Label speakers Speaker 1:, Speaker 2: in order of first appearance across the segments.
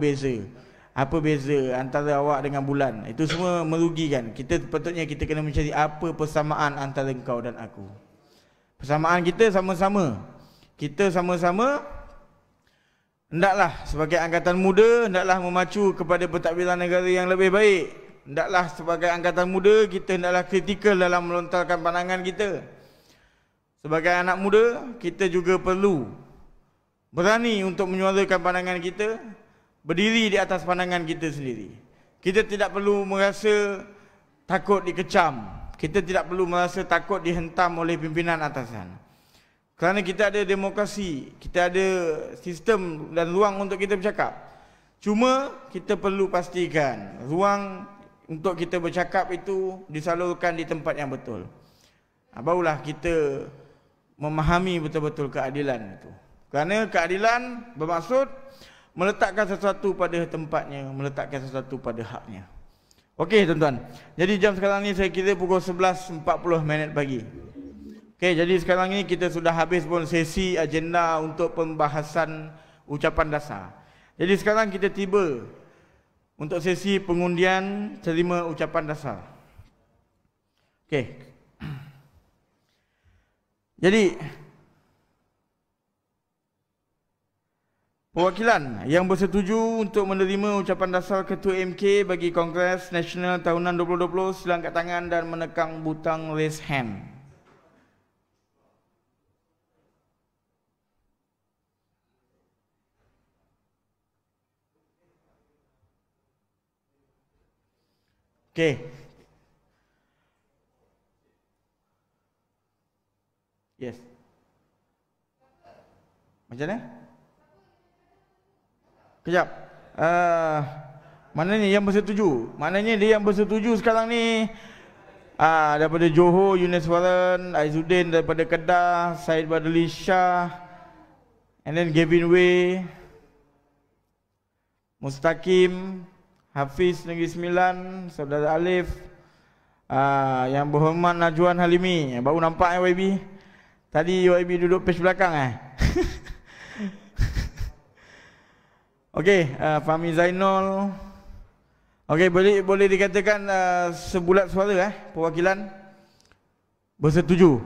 Speaker 1: beza. Apa beza antara awak dengan bulan? Itu semua merugikan. Patutnya kita kena mencari apa persamaan antara engkau dan aku. Persamaan kita sama-sama. Kita sama-sama hendaklah sebagai angkatan muda, hendaklah memacu kepada pentadbiran negara yang lebih baik. Hendaklah sebagai angkatan muda, kita hendaklah kritikal dalam melontarkan pandangan kita. Sebagai anak muda, kita juga perlu berani untuk menyuarakan pandangan kita, berdiri di atas pandangan kita sendiri. Kita tidak perlu merasa takut dikecam. Kita tidak perlu merasa takut dihentam oleh pimpinan atasan. Kerana kita ada demokrasi, kita ada sistem dan ruang untuk kita bercakap. Cuma kita perlu pastikan ruang untuk kita bercakap itu disalurkan di tempat yang betul. Barulah kita memahami betul-betul keadilan itu. Kerana keadilan bermaksud meletakkan sesuatu pada tempatnya, meletakkan sesuatu pada haknya. Okey tuan-tuan. Jadi jam sekarang ni saya kira pukul 11.40 pagi. Okey, jadi sekarang ni kita sudah habis pun sesi agenda untuk pembahasan ucapan dasar. Jadi sekarang kita tiba untuk sesi pengundian terima ucapan dasar. Okey. Jadi perwakilan yang bersetuju untuk menerima ucapan dasar Ketua MK bagi Kongres Nasional Tahunan 2020 sila angkat tangan dan menekan butang raise hand. Okey. Yes. Macam mana? Kejap. Maknanya yang bersetuju. Maknanya dia yang bersetuju sekarang ni daripada Johor, Yunus Warren, Aizuddin daripada Kedah, Syed Badli Shah, and then Gavin Way, Mustaqim, Hafiz Negeri Sembilan, Saudara Alif, yang berhormat Najwan Halimi. Baru nampak YB. Tadi YB duduk page belakang Okey, Fahmi Zainul. Okey, boleh dikatakan sebulat suara perwakilan bersetuju.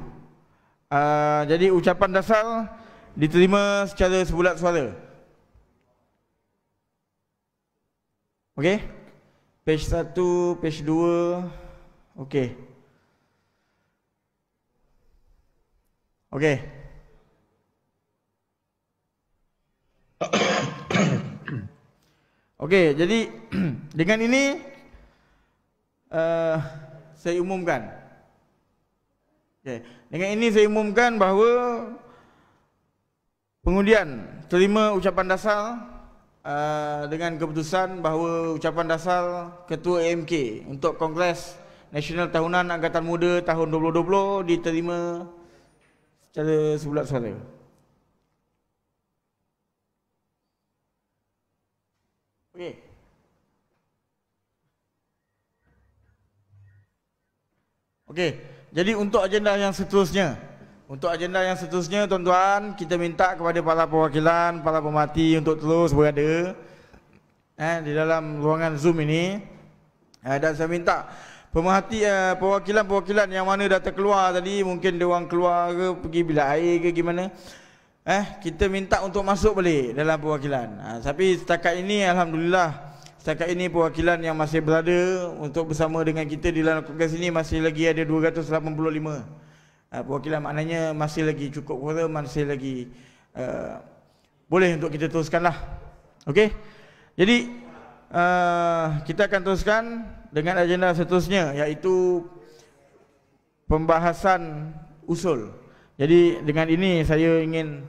Speaker 1: Jadi ucapan dasar diterima secara sebulat suara. Okey. Page 1, page 2. Okey. Okey. Okey, jadi dengan ini saya umumkan. Okey, dengan ini saya umumkan bahawa pengundian terima ucapan dasar dengan keputusan bahawa ucapan dasar Ketua MK untuk Kongres Nasional Tahunan Angkatan Muda tahun 2020 diterima secara sebulat suara. Okey. Okey, jadi untuk agenda yang seterusnya, tuan-tuan, kita minta kepada para perwakilan, para pemerhati untuk terus berada di dalam ruangan Zoom ini. Dan saya minta pemerhati, perwakilan-perwakilan yang mana dah terkeluar tadi, mungkin dia orang keluar ke pergi bilik air ke gimana, kita minta untuk masuk balik dalam perwakilan. Tapi setakat ini alhamdulillah, perwakilan yang masih berada untuk bersama dengan kita di dalam kongres ini masih lagi ada 285 perwakilan. Maknanya masih lagi cukup quorum, masih lagi boleh untuk kita teruskanlah. Okey. Jadi kita akan teruskan dengan agenda seterusnya, iaitu pembahasan usul. Jadi dengan ini saya ingin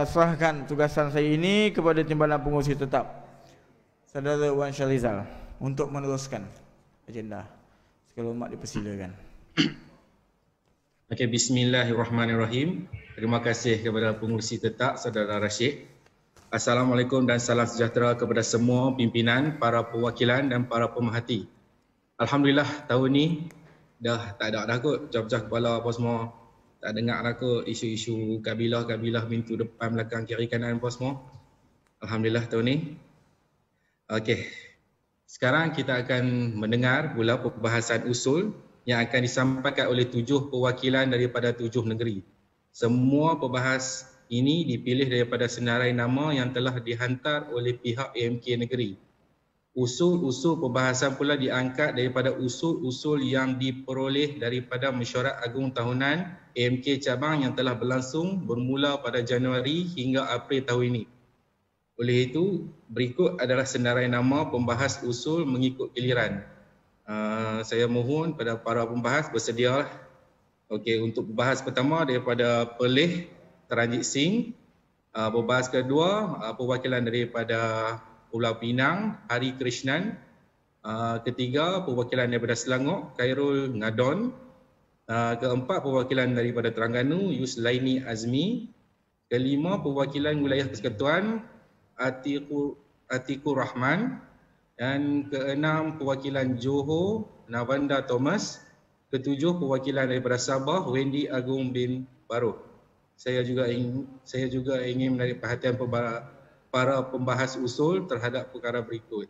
Speaker 1: serahkan tugasan saya ini kepada Timbalan Pengurusi Tetap Saudara Wan Syahrizal untuk meneruskan agenda. Sekali hormat dipersilakan.
Speaker 2: Okey, bismillahirrahmanirrahim. Terima kasih kepada Pengurusi Tetap Saudara Rashid. Assalamualaikum dan salam sejahtera kepada semua pimpinan, para perwakilan dan para pemerhati. Alhamdulillah tahun ni dah tak ada dah kot pecah-pecah kepala apa semua. Tak dengar dah kot isu-isu kabilah-kabilah pintu depan belakang kiri kanan apa semua. Alhamdulillah tahun ni. Okey. Sekarang kita akan mendengar pula pembahasan usul yang akan disampaikan oleh 7 perwakilan daripada 7 negeri. Semua pembahas ini dipilih daripada senarai nama yang telah dihantar oleh pihak AMK negeri. Usul-usul pembahasan pula diangkat daripada usul-usul yang diperoleh daripada Mesyuarat Agung Tahunan AMK Cabang yang telah berlangsung bermula pada Januari hingga April tahun ini. Oleh itu, berikut adalah senarai nama pembahas usul mengikut giliran. Saya mohon pada para pembahas bersedialah. Okey, untuk pembahas pertama daripada Perlis, Teranjit Singh. Pembahas kedua, perwakilan daripada Pulau Pinang, Hari Krishnan. Ketiga, perwakilan daripada Selangor, Khairul Ngadon. Keempat, perwakilan daripada Terengganu, Yuslaini Azmi. Kelima, perwakilan wilayah persekutuan, Atikur Rahman. Dan keenam, perwakilan Johor, Navanda Thomas. Ketujuh, perwakilan daripada Sabah, Wendy Agung bin Baruh. Saya juga ingin menarik perhatian para pembahas usul terhadap perkara berikut.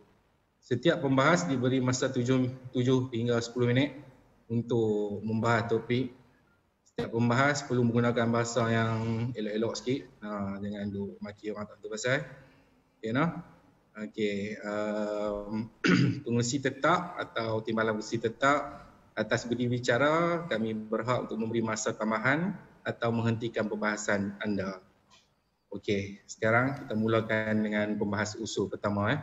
Speaker 2: Setiap pembahas diberi masa 7 hingga 10 minit untuk membahas topik. Setiap pembahas perlu menggunakan bahasa yang elok-elok sikit. Jangan duk maki orang tak tahu pasal. Okay, no? Okey, pengurusi tetap atau timbalan pengurusi tetap atas budi bicara kami berhak untuk memberi masa tambahan atau menghentikan pembahasan anda. Okey, sekarang kita mulakan dengan pembahas usul pertama.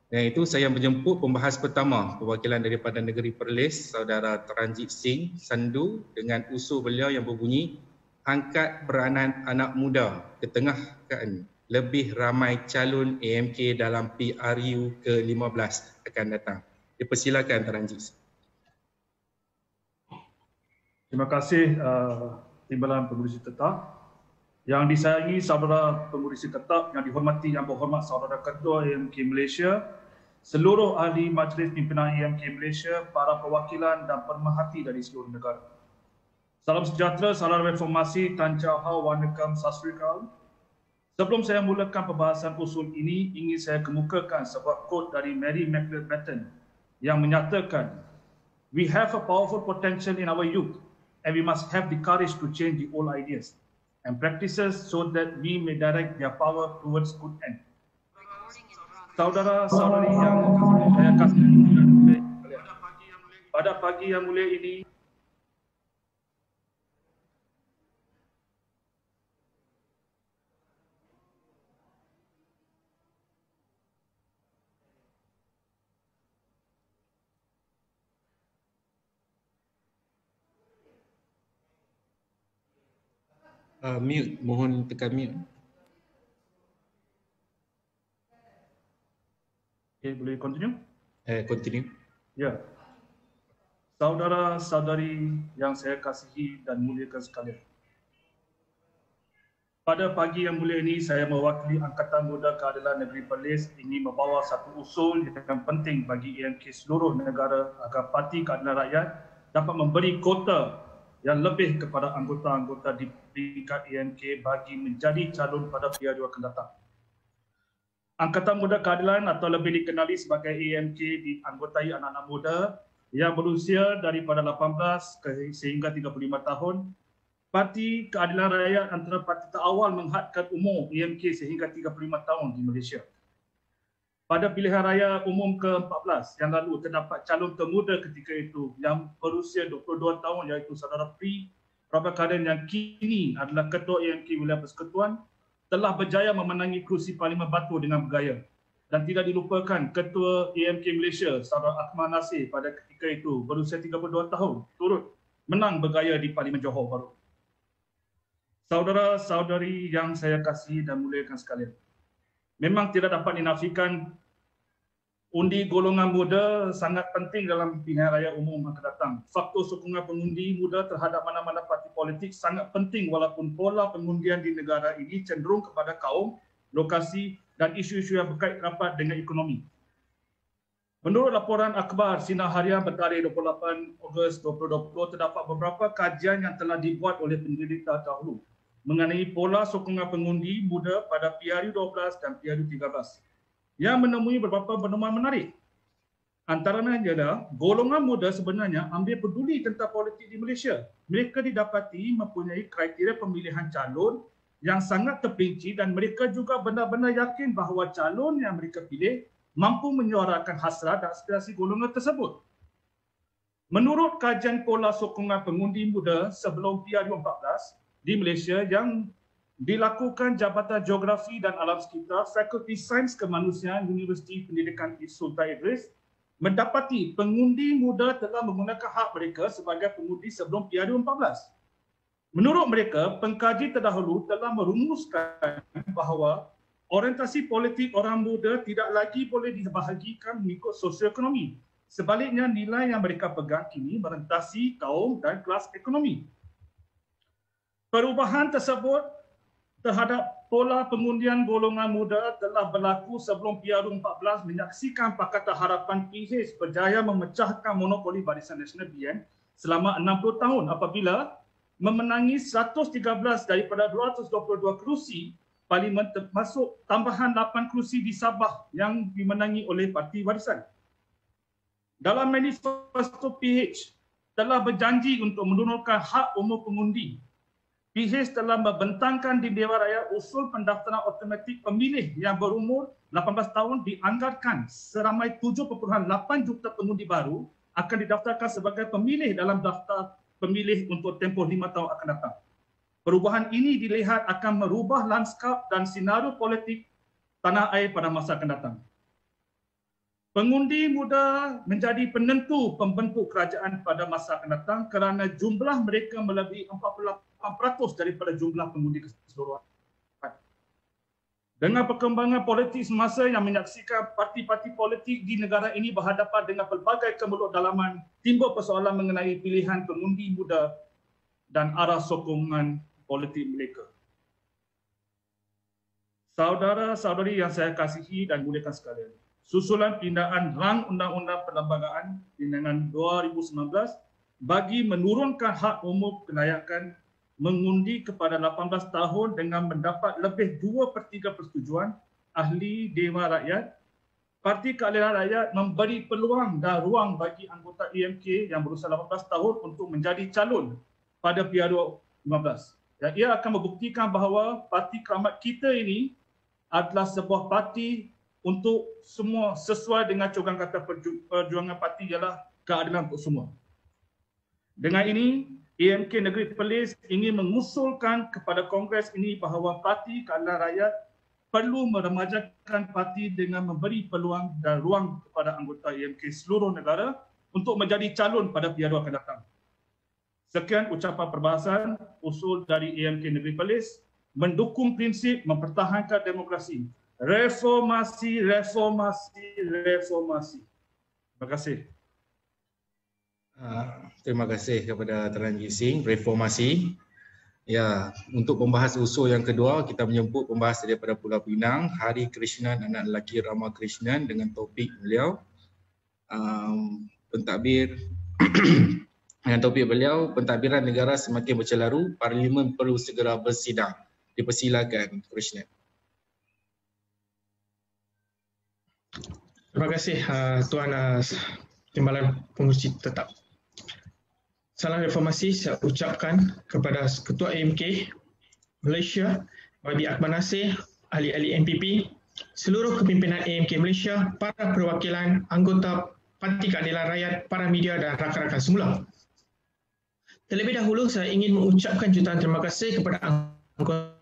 Speaker 2: Yang itu saya menjemput pembahas pertama perwakilan daripada negeri Perlis, saudara Teranjit Singh Sandu dengan usul beliau yang berbunyi angkat peranan anak muda ketengahkan lebih ramai calon AMK dalam PRU ke-15 akan datang. Dipersilakan Teranjit.
Speaker 3: Terima kasih Timbalan Pengurusi Tetap. Yang disayangi saudara pengurusi tetap, yang dihormati yang berhormat saudara Ketua AMK Malaysia, seluruh ahli Majlis Pimpinan AMK Malaysia, para perwakilan dan pemerhati dari seluruh negara. Salam sejahtera, salam reformasi, Tan Chow Hau, Wanakam, Sasrikal. Sebelum saya mulakan pembahasan usul ini, ingin saya kemukakan sebuah quote dari Mary McLeod Patton yang menyatakan, "We have a powerful potential in our youth and we must have the courage to change the old ideas and practices so that we may direct their power towards good end." Saudara-saudari yang saya kasih, pada pagi yang mulia ini,
Speaker 2: Mute, mohon tekan mute.
Speaker 3: okay, boleh continue?
Speaker 2: Continue.
Speaker 3: Ya. Saudara-saudari yang saya kasihi dan muliakan sekalian. Pada pagi yang mulia ini, saya mewakili Angkatan Muda Keadilan Negeri Perlis ingin membawa satu usul yang penting bagi AMK seluruh negara agar Parti Keadilan Rakyat dapat memberi kota yang lebih kepada anggota-anggota di peringkat AMK bagi menjadi calon pada PRU akan datang. Angkatan Muda Keadilan atau lebih dikenali sebagai AMK dianggotai anak-anak muda yang berusia daripada 18 sehingga 35 tahun. Parti Keadilan Rakyat antara parti terawal menghadkan umur AMK sehingga 35 tahun di Malaysia. Pada pilihan raya umum ke-14 yang lalu terdapat calon termuda ketika itu yang berusia 22 tahun iaitu saudara Pri Prabhakaran yang kini adalah Ketua AMK Wilayah Persekutuan telah berjaya memenangi kerusi Parlimen Batu dengan bergaya. Dan tidak dilupakan Ketua AMK Malaysia saudara Akmal Nasir pada ketika itu berusia 32 tahun turut menang bergaya di Parlimen Johor Bahru. Saudara-saudari yang saya kasihi dan muliakan sekalian, memang tidak dapat dinafikan undi golongan muda sangat penting dalam pilihan raya umum akan datang. Faktor sokongan pengundi muda terhadap mana-mana parti politik sangat penting walaupun pola pengundian di negara ini cenderung kepada kaum, lokasi dan isu-isu yang berkait rapat dengan ekonomi. Menurut laporan akhbar Sinar Harian bertarikh 28 Ogos 2020, terdapat beberapa kajian yang telah dibuat oleh penyelidik dahulu mengenai pola sokongan pengundi muda pada PRU12 dan PRU13 yang menemui beberapa penemuan menarik. Antaranya adalah golongan muda sebenarnya ambil peduli tentang politik di Malaysia. Mereka didapati mempunyai kriteria pemilihan calon yang sangat terperinci dan mereka juga benar-benar yakin bahawa calon yang mereka pilih mampu menyuarakan hasrat dan aspirasi golongan tersebut. Menurut kajian pola sokongan pengundi muda sebelum PRU14 di Malaysia yang dilakukan Jabatan Geografi dan Alam Sekitar Fakulti Sains Kemanusiaan Universiti Pendidikan Sultan Idris, mendapati pengundi muda telah menggunakan hak mereka sebagai pengundi sebelum PRU14. Menurut mereka, pengkaji terdahulu telah merumuskan bahawa orientasi politik orang muda tidak lagi boleh dibahagikan mengikut sosioekonomi. Sebaliknya, nilai yang mereka pegang kini merentasi kaum dan kelas ekonomi. Perubahan tersebut terhadap pola pengundian golongan muda telah berlaku sebelum PRU14 menyaksikan Pakatan Harapan PH berjaya memecahkan monopoli Barisan Nasional BN selama 60 tahun apabila memenangi 113 daripada 222 kerusi parlimen termasuk tambahan 8 kerusi di Sabah yang dimenangi oleh Parti Barisan. Dalam manifesto PH telah berjanji untuk menurunkan hak umur pengundi. PH telah membentangkan di Dewan Rakyat usul pendaftaran automatik pemilih yang berumur 18 tahun dianggarkan seramai 7.8 juta pengundi baru akan didaftarkan sebagai pemilih dalam daftar pemilih untuk tempoh 5 tahun akan datang. Perubahan ini dilihat akan merubah lanskap dan senario politik tanah air pada masa akan datang. Pengundi muda menjadi penentu pembentuk kerajaan pada masa akan datang kerana jumlah mereka melebihi 48% daripada jumlah pengundi keseluruhan. Dengan perkembangan politik semasa yang menyaksikan parti-parti politik di negara ini berhadapan dengan pelbagai kemelut dalaman, timbul persoalan mengenai pilihan pengundi muda dan arah sokongan politik mereka. Saudara-saudari yang saya kasihi dan muliakan sekalian, susulan pindaan rang Undang-Undang Perlembagaan Pindangan 2019 bagi menurunkan hak umur kelayakan mengundi kepada 18 tahun dengan mendapat lebih 2/3 persetujuan ahli Dewan Rakyat, Parti Keadilan Rakyat memberi peluang dan ruang bagi anggota EMK yang berusia 18 tahun untuk menjadi calon pada PRU15. Dan ia akan membuktikan bahawa parti keramat kita ini adalah sebuah parti untuk semua sesuai dengan cogan kata perjuangan parti ialah keadilan untuk semua. Dengan ini, EMK Negeri Perlis ingin mengusulkan kepada Kongres ini bahawa Parti Keadilan Rakyat perlu meremajakan parti dengan memberi peluang dan ruang kepada anggota EMK seluruh negara untuk menjadi calon pada PRU akan datang. Sekian ucapan perbahasan usul dari EMK Negeri Perlis mendukung prinsip mempertahankan demokrasi. Reformasi, reformasi, reformasi. Terima kasih.
Speaker 2: Terima kasih kepada Tuan Haji Singh. Reformasi. Ya, untuk membahas usul yang kedua, kita menyebut pembahas daripada Pulau Pinang, Hari Krishnan anak lelaki Rama Krishnan dengan topik beliau pentadbir dengan topik beliau pentadbiran negara semakin bercelaru, Parlimen perlu segera bersidang. Dipersilakan Krishnan.
Speaker 4: Terima kasih Tuan Timbalan Pengurusi Tetap. Salam reformasi saya ucapkan kepada Ketua AMK Malaysia, Wabi Akbar Nasir, ahli-ahli MPP, seluruh kepimpinan AMK Malaysia, para perwakilan, anggota Parti Keadilan Rakyat, para media dan rakan-rakan semula. Terlebih dahulu saya ingin mengucapkan jutaan terima kasih kepada anggota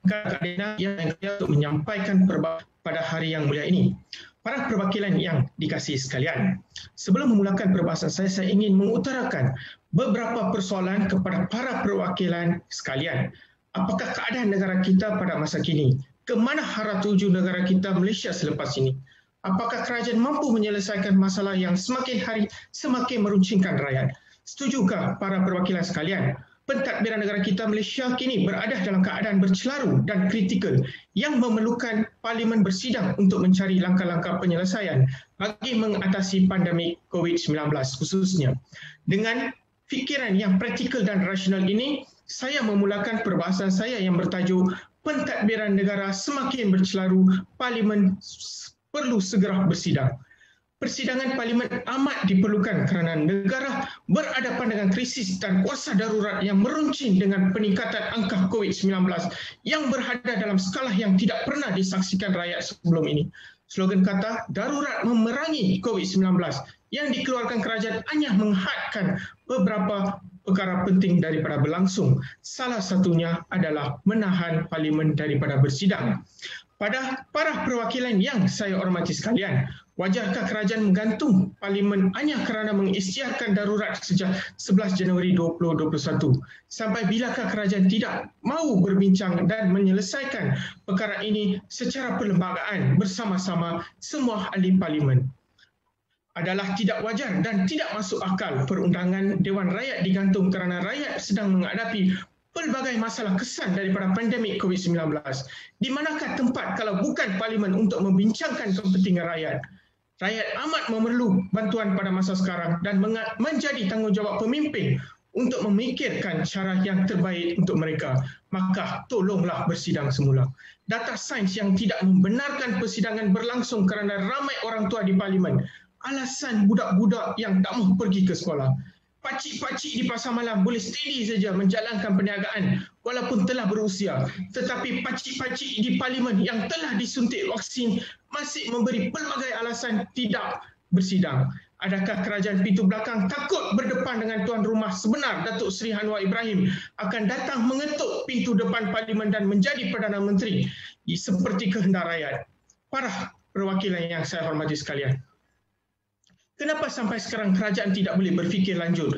Speaker 4: keadilan yang untuk menyampaikan perbahasan pada hari yang mulia ini. Para perwakilan yang dikasihi sekalian, sebelum memulakan perbahasan saya ingin mengutarakan beberapa persoalan kepada para perwakilan sekalian. Apakah keadaan negara kita pada masa kini? Ke mana arah tuju negara kita Malaysia selepas ini? Apakah kerajaan mampu menyelesaikan masalah yang semakin hari semakin meruncingkan rakyat? Setujukah para perwakilan sekalian? Pentadbiran negara kita Malaysia kini berada dalam keadaan bercelaru dan kritikal yang memerlukan Parlimen bersidang untuk mencari langkah-langkah penyelesaian bagi mengatasi pandemik COVID-19 khususnya. Dengan fikiran yang praktikal dan rasional ini, saya memulakan perbahasan saya yang bertajuk Pentadbiran negara semakin bercelaru, Parlimen perlu segera bersidang. Persidangan Parlimen amat diperlukan kerana negara berhadapan dengan krisis dan kuasa darurat yang meruncing dengan peningkatan angka COVID-19 yang berada dalam skala yang tidak pernah disaksikan rakyat sebelum ini. Slogan kata darurat memerangi COVID-19 yang dikeluarkan kerajaan hanya menghadkan beberapa perkara penting daripada berlangsung. Salah satunya adalah menahan Parlimen daripada bersidang. Pada para perwakilan yang saya hormati sekalian, wajarkah kerajaan menggantung Parlimen hanya kerana mengisytiharkan darurat sejak 11 Januari 2021? Sampai bilakah kerajaan tidak mahu berbincang dan menyelesaikan perkara ini secara perlembagaan bersama-sama semua ahli Parlimen? Adalah tidak wajar dan tidak masuk akal perundangan Dewan Rakyat digantung kerana rakyat sedang menghadapi pelbagai masalah kesan daripada pandemik COVID-19. Di manakah tempat kalau bukan Parlimen untuk membincangkan kepentingan rakyat? Rakyat amat memerlu bantuan pada masa sekarang dan menjadi tanggungjawab pemimpin untuk memikirkan cara yang terbaik untuk mereka. Maka tolonglah bersidang semula. Data sains yang tidak membenarkan persidangan berlangsung kerana ramai orang tua di Parlimen. Alasan budak-budak yang tak mahu pergi ke sekolah. Pakcik-pakcik di pasar malam boleh steady saja menjalankan perniagaan walaupun telah berusia. Tetapi pakcik-pakcik di Parlimen yang telah disuntik vaksin masih memberi pelbagai alasan tidak bersidang. Adakah kerajaan pintu belakang takut berdepan dengan tuan rumah sebenar Datuk Seri Anwar Ibrahim akan datang mengetuk pintu depan Parlimen dan menjadi Perdana Menteri seperti kehendak rakyat? Para perwakilan yang saya hormati sekalian, kenapa sampai sekarang kerajaan tidak boleh berfikir lanjut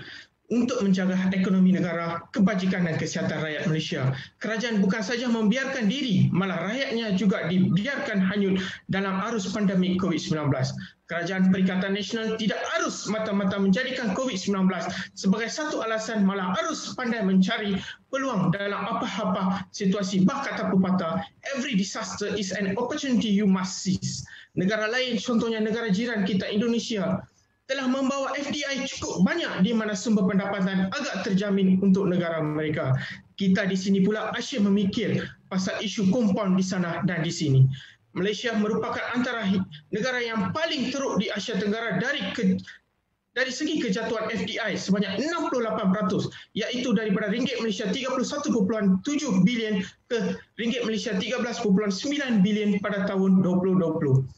Speaker 4: untuk menjaga ekonomi negara, kebajikan dan kesihatan rakyat Malaysia? Kerajaan bukan saja membiarkan diri, malah rakyatnya juga dibiarkan hanyut dalam arus pandemik COVID-19. Kerajaan Perikatan Nasional tidak harus mata-mata menjadikan COVID-19 sebagai satu alasan, malah harus pandai mencari peluang dalam apa-apa situasi. Bah kata pepatah, every disaster is an opportunity you must seize. Negara lain, contohnya negara jiran kita Indonesia, telah membawa FDI cukup banyak di mana sumber pendapatan agak terjamin untuk negara mereka. Kita di sini pula asyik memikir pasal isu kompaun di sana dan di sini. Malaysia merupakan antara negara yang paling teruk di Asia Tenggara dari segi kejatuhan FDI sebanyak 68%, iaitu daripada ringgit Malaysia 31.7 bilion ke ringgit Malaysia 13.9 bilion pada tahun 2020.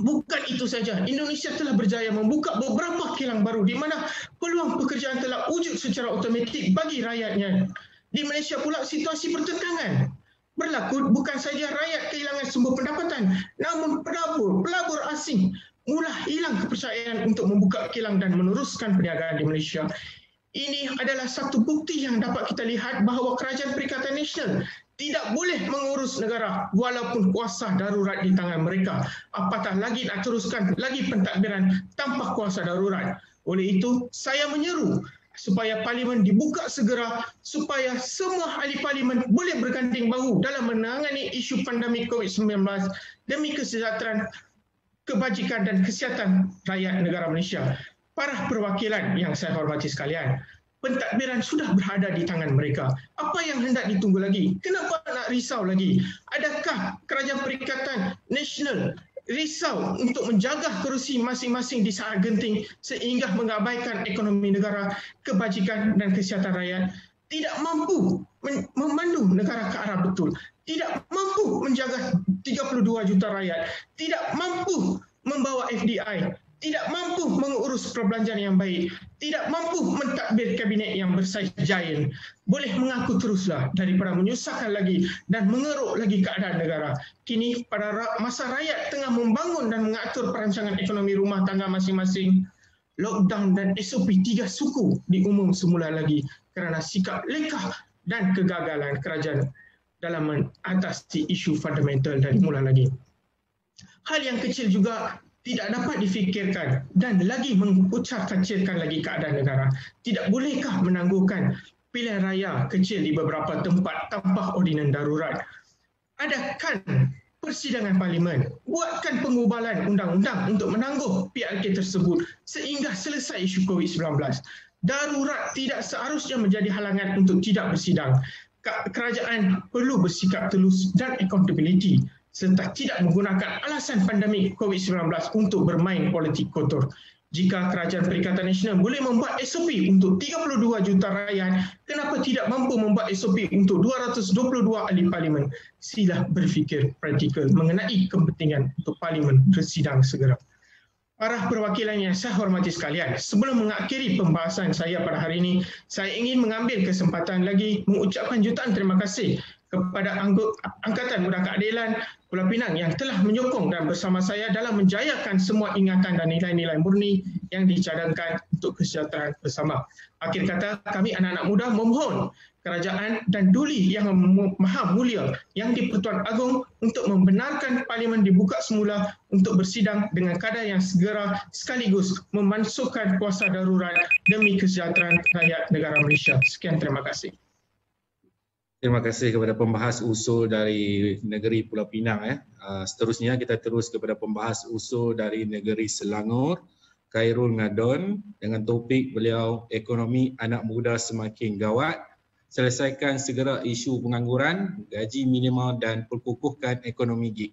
Speaker 4: Bukan itu saja, Indonesia telah berjaya membuka beberapa kilang baru di mana peluang pekerjaan telah wujud secara automatik bagi rakyatnya. Di Malaysia pula situasi pertentangan berlaku, bukan saja rakyat kehilangan sumber pendapatan, namun pelabur asing mula hilang kepercayaan untuk membuka kilang dan meneruskan perniagaan di Malaysia. Ini adalah satu bukti yang dapat kita lihat bahawa Kerajaan Perikatan Nasional tidak boleh mengurus negara walaupun kuasa darurat di tangan mereka. Apatah lagi nak teruskan lagi pentadbiran tanpa kuasa darurat. Oleh itu, saya menyeru supaya Parlimen dibuka segera supaya semua ahli Parlimen boleh berganding bahu dalam menangani isu pandemik COVID-19 demi kesejahteraan, kebajikan dan kesihatan rakyat negara Malaysia. Para perwakilan yang saya hormati sekalian, pentadbiran sudah berada di tangan mereka. Apa yang hendak ditunggu lagi? Kenapa nak risau lagi? Adakah Kerajaan Perikatan Nasional risau untuk menjaga kerusi masing-masing di saat genting sehingga mengabaikan ekonomi negara, kebajikan dan kesihatan rakyat? Tidak mampu memandu negara ke arah betul, tidak mampu menjaga 32 juta rakyat, tidak mampu membawa FDI, tidak mampu mengurus perbelanjaan yang baik, tidak mampu mentadbir kabinet yang bersaiz giant. Boleh mengaku teruslah daripada menyusahkan lagi dan mengeruk lagi keadaan negara. Kini pada masa rakyat tengah membangun dan mengatur perancangan ekonomi rumah tangga masing-masing, lockdown dan SOP 3 suku diumum semula lagi kerana sikap lekah dan kegagalan kerajaan dalam mengatasi isu fundamental dari mula lagi. Hal yang kecil juga tidak dapat difikirkan dan lagi mengucap-kacirkan lagi keadaan negara. Tidak bolehkah menangguhkan pilihan raya kecil di beberapa tempat tanpa ordinan darurat? Adakan persidangan Parlimen, buatkan pengubalan undang-undang untuk menangguh PRK tersebut sehingga selesai isu COVID-19. Darurat tidak seharusnya menjadi halangan untuk tidak bersidang. Kerajaan perlu bersikap telus dan accountability serta tidak menggunakan alasan pandemik COVID-19 untuk bermain politik kotor. Jika Kerajaan Perikatan Nasional boleh membuat SOP untuk 32 juta rakyat, kenapa tidak mampu membuat SOP untuk 222 ahli parlimen? Sila berfikir praktikal mengenai kepentingan untuk parlimen bersidang segera. Para perwakilan yang saya hormati sekalian, sebelum mengakhiri pembahasan saya pada hari ini, saya ingin mengambil kesempatan lagi mengucapkan jutaan terima kasih kepada Angkatan Muda Keadilan Pulau Pinang yang telah menyokong dan bersama saya dalam menjayakan semua ingatan dan nilai-nilai murni yang dicadangkan untuk kesejahteraan bersama. Akhir kata, kami anak-anak muda memohon kerajaan dan Duli Yang Maha Mulia Yang di-Pertuan Agong untuk membenarkan parlimen dibuka semula untuk bersidang dengan kadar yang segera sekaligus memansuhkan kuasa darurat demi kesejahteraan rakyat negara Malaysia. Sekian, terima kasih.
Speaker 2: Terima kasih kepada pembahas usul dari negeri Pulau Pinang. Seterusnya kita terus kepada pembahas usul dari negeri Selangor, Khairul Ngadon, dengan topik beliau ekonomi anak muda semakin gawat, selesaikan segera isu pengangguran, gaji minimal dan perkukuhkan ekonomi gig.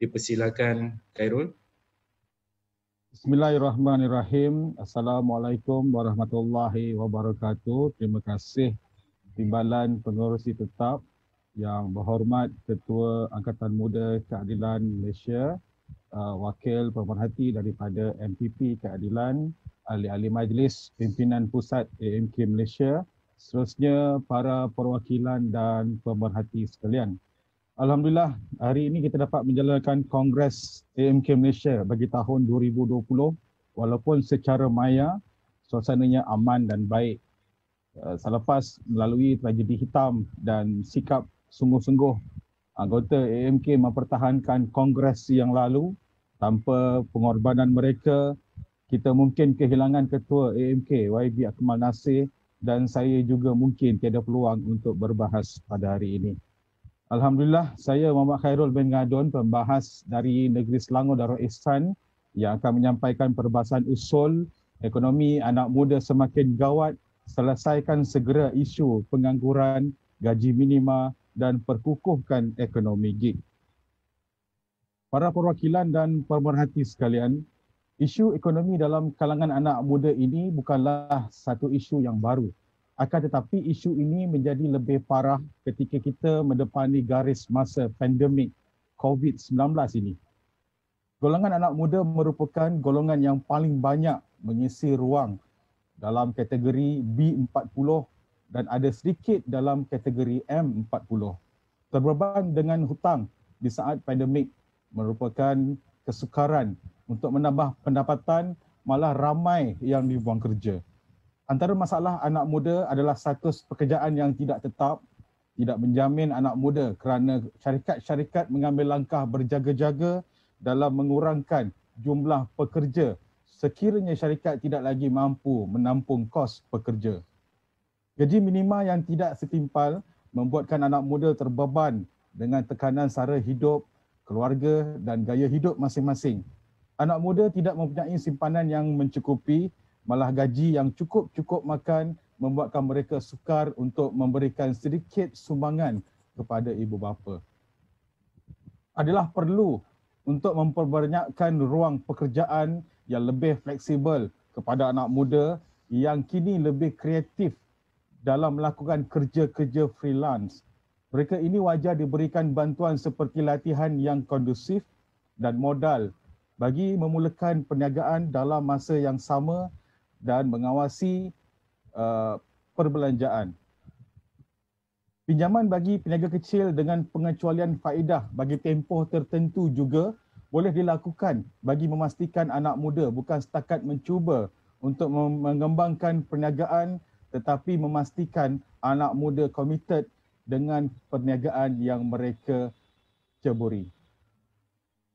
Speaker 2: Dipersilakan Khairul.
Speaker 5: Bismillahirrahmanirrahim. Assalamualaikum warahmatullahi wabarakatuh. Terima kasih Timbalan Pengerusi Tetap yang berhormat Ketua Angkatan Muda Keadilan Malaysia, Wakil Pemerhati daripada MPP Keadilan, ahli-ahli majlis pimpinan pusat AMK Malaysia, seterusnya para perwakilan dan pemerhati sekalian. Alhamdulillah, hari ini kita dapat menjalankan Kongres AMK Malaysia bagi tahun 2020 walaupun secara maya suasananya aman dan baik. Selepas melalui tragedi hitam dan sikap sungguh-sungguh anggota AMK mempertahankan Kongres yang lalu, tanpa pengorbanan mereka, kita mungkin kehilangan Ketua AMK YB Akmal Nasir dan saya juga mungkin tiada peluang untuk berbahas pada hari ini. Alhamdulillah, saya Muhammad Khairul bin Ngadon, pembahas dari negeri Selangor Darul Ihsan yang akan menyampaikan perbahasan usul ekonomi anak muda semakin gawat, selesaikan segera isu pengangguran, gaji minima dan perkukuhkan ekonomi gig. Para perwakilan dan pemerhati sekalian, isu ekonomi dalam kalangan anak muda ini bukanlah satu isu yang baru. Akan tetapi isu ini menjadi lebih parah ketika kita mendepani garis masa pandemik COVID-19 ini. Golongan anak muda merupakan golongan yang paling banyak mengisi ruang dalam kategori B40 dan ada sedikit dalam kategori M40. Terbeban dengan hutang di saat pandemik merupakan kesukaran untuk menambah pendapatan, malah ramai yang dibuang kerja. Antara masalah anak muda adalah status pekerjaan yang tidak tetap, tidak menjamin anak muda kerana syarikat-syarikat mengambil langkah berjaga-jaga dalam mengurangkan jumlah pekerja sekiranya syarikat tidak lagi mampu menampung kos pekerja. Gaji minima yang tidak setimpal membuatkan anak muda terbeban dengan tekanan sara hidup, keluarga dan gaya hidup masing-masing. Anak muda tidak mempunyai simpanan yang mencukupi, malah gaji yang cukup makan membuatkan mereka sukar untuk memberikan sedikit sumbangan kepada ibu bapa. Adalah perlu untuk memperbanyakkan ruang pekerjaan yang lebih fleksibel kepada anak muda yang kini lebih kreatif dalam melakukan kerja-kerja freelance. Mereka ini wajar diberikan bantuan seperti latihan yang kondusif dan modal bagi memulakan perniagaan dalam masa yang sama dan mengawasi perbelanjaan. Pinjaman bagi peniaga kecil dengan pengecualian faedah bagi tempoh tertentu juga boleh dilakukan bagi memastikan anak muda bukan setakat mencuba untuk mengembangkan perniagaan tetapi memastikan anak muda komited dengan perniagaan yang mereka ceburi.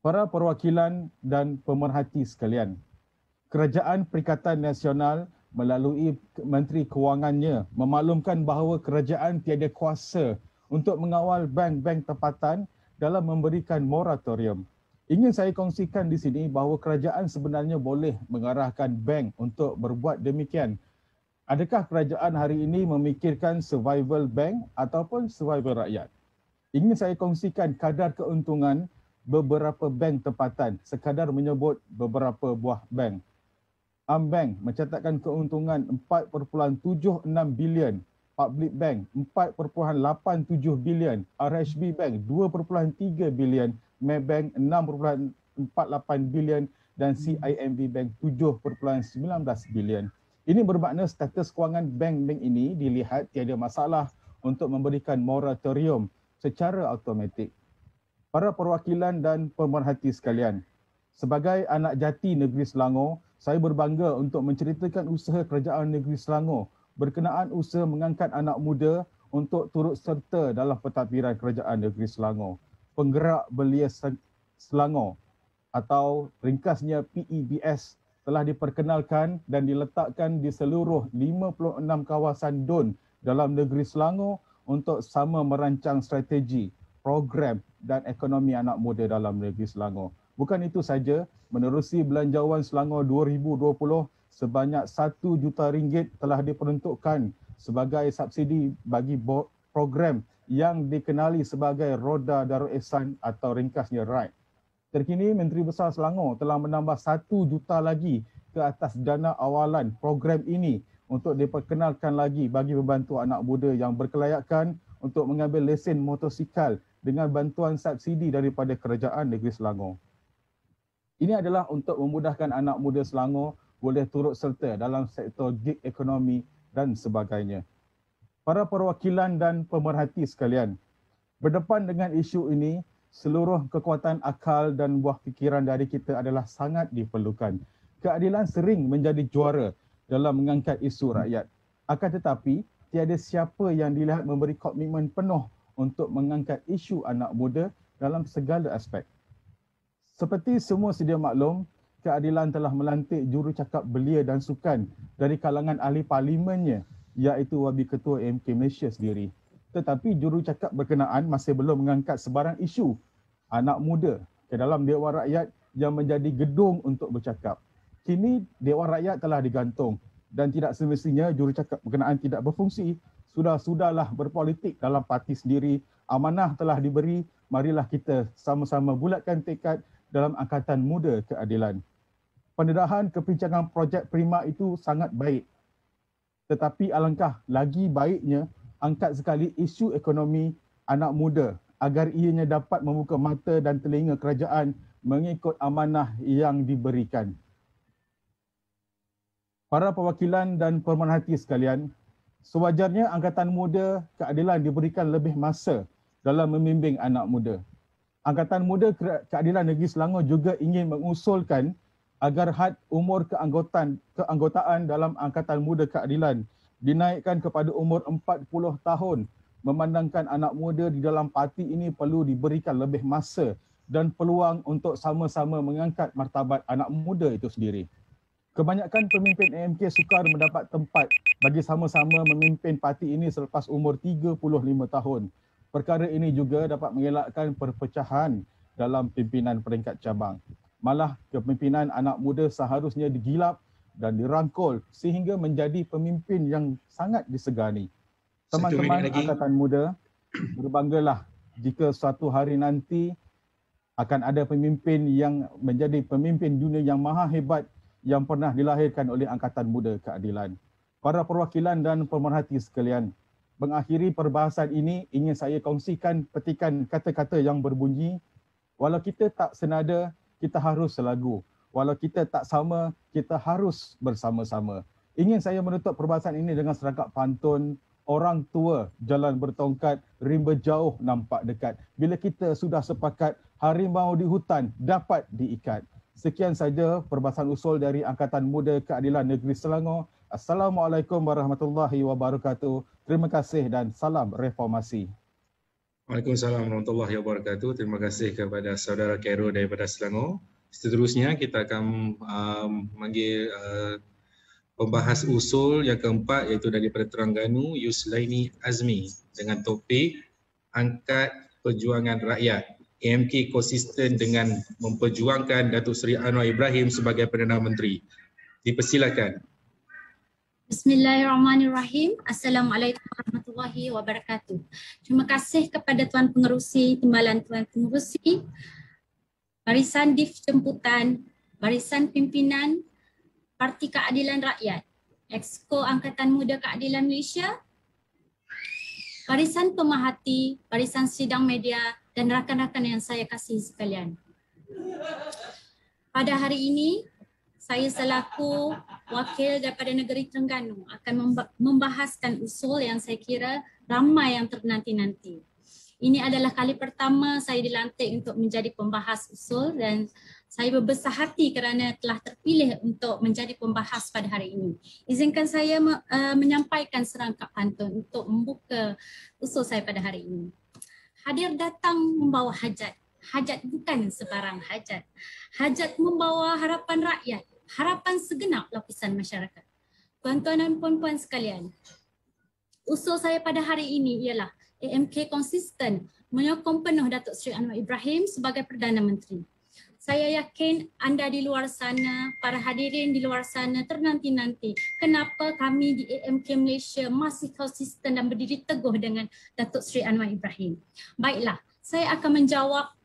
Speaker 5: Para perwakilan dan pemerhati sekalian, Kerajaan Perikatan Nasional melalui Menteri Kewangannya memaklumkan bahawa kerajaan tiada kuasa untuk mengawal bank-bank tempatan dalam memberikan moratorium. Ingin saya kongsikan di sini bahawa kerajaan sebenarnya boleh mengarahkan bank untuk berbuat demikian. Adakah kerajaan hari ini memikirkan survival bank ataupun survival rakyat? Ingin saya kongsikan kadar keuntungan beberapa bank tempatan, sekadar menyebut beberapa buah bank. AmBank mencatatkan keuntungan 4.76 bilion, Public Bank 4.87 bilion, RHB Bank 2.3 bilion, Maybank 6.48 bilion dan CIMB Bank 7.19 bilion. Ini bermakna status kewangan bank-bank ini dilihat tiada masalah untuk memberikan moratorium secara automatik. Para perwakilan dan pemerhati sekalian, sebagai anak jati negeri Selangor, saya berbangga untuk menceritakan usaha kerajaan negeri Selangor berkenaan usaha mengangkat anak muda untuk turut serta dalam pentadbiran kerajaan negeri Selangor. Penggerak Belia Selangor atau ringkasnya PEBS telah diperkenalkan dan diletakkan di seluruh 56 kawasan DUN dalam negeri Selangor untuk sama merancang strategi, program dan ekonomi anak muda dalam negeri Selangor. Bukan itu saja, menerusi Belanjawan Selangor 2020, sebanyak RM1 juta telah diperuntukkan sebagai subsidi bagi program yang dikenali sebagai Roda Darul Ihsan atau ringkasnya RIDE. Terkini, Menteri Besar Selangor telah menambah RM1 juta lagi ke atas dana awalan program ini untuk diperkenalkan lagi bagi membantu anak muda yang berkelayakan untuk mengambil lesen motosikal dengan bantuan subsidi daripada Kerajaan Negeri Selangor. Ini adalah untuk memudahkan anak muda Selangor boleh turut serta dalam sektor gig ekonomi dan sebagainya. Para perwakilan dan pemerhati sekalian, berdepan dengan isu ini, seluruh kekuatan akal dan buah fikiran dari kita adalah sangat diperlukan. Keadilan sering menjadi juara dalam mengangkat isu rakyat. Akan tetapi, tiada siapa yang dilihat memberi komitmen penuh untuk mengangkat isu anak muda dalam segala aspek. Seperti semua sedia maklum, keadilan telah melantik jurucakap belia dan sukan dari kalangan ahli parlimennya, iaitu Wabi Ketua AMK Malaysia sendiri. Tetapi jurucakap berkenaan masih belum mengangkat sebarang isu anak muda ke dalam Dewan Rakyat yang menjadi gedung untuk bercakap. Kini Dewan Rakyat telah digantung dan tidak semestinya jurucakap berkenaan tidak berfungsi. Sudahlah berpolitik dalam parti sendiri, amanah telah diberi, marilah kita sama-sama bulatkan tekad dalam Angkatan Muda Keadilan. Pendedahan kepincangan projek Prima itu sangat baik. Tetapi alangkah lagi baiknya angkat sekali isu ekonomi anak muda agar ianya dapat membuka mata dan telinga kerajaan mengikut amanah yang diberikan. Para perwakilan dan pemerhati sekalian, sewajarnya Angkatan Muda Keadilan diberikan lebih masa dalam membimbing anak muda. Angkatan Muda Keadilan Negeri Selangor juga ingin mengusulkan agar had umur keanggotaan dalam Angkatan Muda Keadilan dinaikkan kepada umur 40 tahun, memandangkan anak muda di dalam parti ini perlu diberikan lebih masa dan peluang untuk sama-sama mengangkat martabat anak muda itu sendiri. Kebanyakan pemimpin AMK sukar mendapat tempat bagi sama-sama memimpin parti ini selepas umur 35 tahun. Perkara ini juga dapat mengelakkan perpecahan dalam pimpinan peringkat cabang. Malah kepimpinan anak muda seharusnya digilap dan dirangkul sehingga menjadi pemimpin yang sangat disegani. Teman-teman Angkatan Muda, berbanggalah jika suatu hari nanti akan ada pemimpin yang menjadi pemimpin dunia yang maha hebat yang pernah dilahirkan oleh Angkatan Muda Keadilan. Para perwakilan dan pemerhati sekalian, mengakhiri perbahasan ini ingin saya kongsikan petikan kata-kata yang berbunyi, walau kita tak senada, kita harus selagu. Walau kita tak sama, kita harus bersama-sama. Ingin saya menutup perbahasan ini dengan serangkap pantun, orang tua jalan bertongkat, rimba jauh nampak dekat. Bila kita sudah sepakat, harimau di hutan dapat diikat. Sekian saja perbahasan usul dari Angkatan Muda Keadilan Negeri Selangor. Assalamualaikum warahmatullahi wabarakatuh. Terima kasih dan salam reformasi.
Speaker 2: Waalaikumsalam warahmatullahi wabarakatuh. Terima kasih kepada saudara Khairul daripada Selangor. Seterusnya kita akan memanggil pembahas usul yang keempat iaitu daripada Terengganu, Yuslaini Azmi dengan topik angkat perjuangan rakyat. AMK konsisten dengan memperjuangkan Datuk Seri Anwar Ibrahim sebagai Perdana Menteri. Dipersilakan.
Speaker 6: Bismillahirrahmanirrahim. Assalamualaikum warahmatullahi wabarakatuh. Terima kasih kepada Tuan Pengerusi, Timbalan Tuan Pengerusi, Barisan Div Jemputan, Barisan Pimpinan Parti Keadilan Rakyat, Exco Angkatan Muda Keadilan Malaysia, Barisan Pemerhati, Barisan Sidang Media dan rakan-rakan yang saya kasihi sekalian. Pada hari ini, saya selaku wakil daripada negeri Terengganu akan membahaskan usul yang saya kira ramai yang ternanti-nanti. Ini adalah kali pertama saya dilantik untuk menjadi pembahas usul dan saya berbesar hati kerana telah terpilih untuk menjadi pembahas pada hari ini. Izinkan saya menyampaikan serangkap pantun untuk membuka usul saya pada hari ini. Hadir datang membawa hajat. Hajat bukan sebarang hajat. Hajat membawa harapan rakyat. Harapan segenap lapisan masyarakat. Tuan-tuan dan puan-puan sekalian, usul saya pada hari ini ialah AMK konsisten menyokong penuh Datuk Seri Anwar Ibrahim sebagai Perdana Menteri. Saya yakin anda di luar sana, para hadirin di luar sana ternanti-nanti kenapa kami di AMK Malaysia masih konsisten dan berdiri teguh dengan Datuk Seri Anwar Ibrahim. Baiklah, saya akan menjawab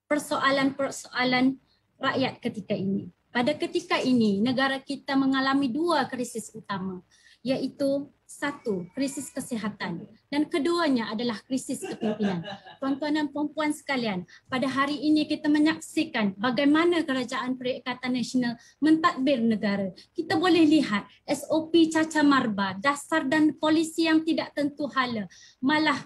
Speaker 6: persoalan-persoalan rakyat ketika ini. Pada ketika ini, negara kita mengalami dua krisis utama, iaitu satu, krisis kesihatan dan keduanya adalah krisis kepimpinan. Tuan-tuan dan puan-puan sekalian, pada hari ini kita menyaksikan bagaimana Kerajaan Perikatan Nasional mentadbir negara. Kita boleh lihat SOP cacar marba, dasar dan polisi yang tidak tentu hala, malah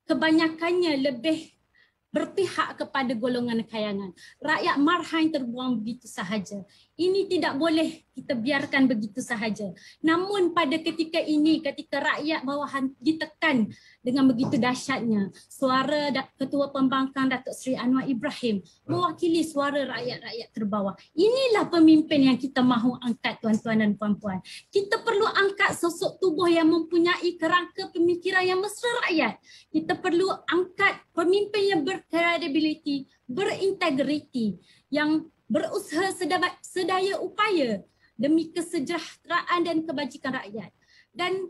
Speaker 6: kebanyakannya lebih berpihak kepada golongan kayangan. Rakyat marhain terbuang begitu sahaja. Ini tidak boleh kita biarkan begitu sahaja. Namun pada ketika ini, ketika rakyat bawahan ditekan dengan begitu dahsyatnya, suara Ketua Pembangkang Datuk Seri Anwar Ibrahim mewakili suara rakyat-rakyat terbawah. Inilah pemimpin yang kita mahu angkat, tuan-tuan dan puan-puan. Kita perlu angkat sosok tubuh yang mempunyai kerangka pemikiran yang mesra rakyat. Kita perlu angkat pemimpin yang berkredibiliti, berintegriti, yang berusaha sedaya upaya demi kesejahteraan dan kebajikan rakyat. Dan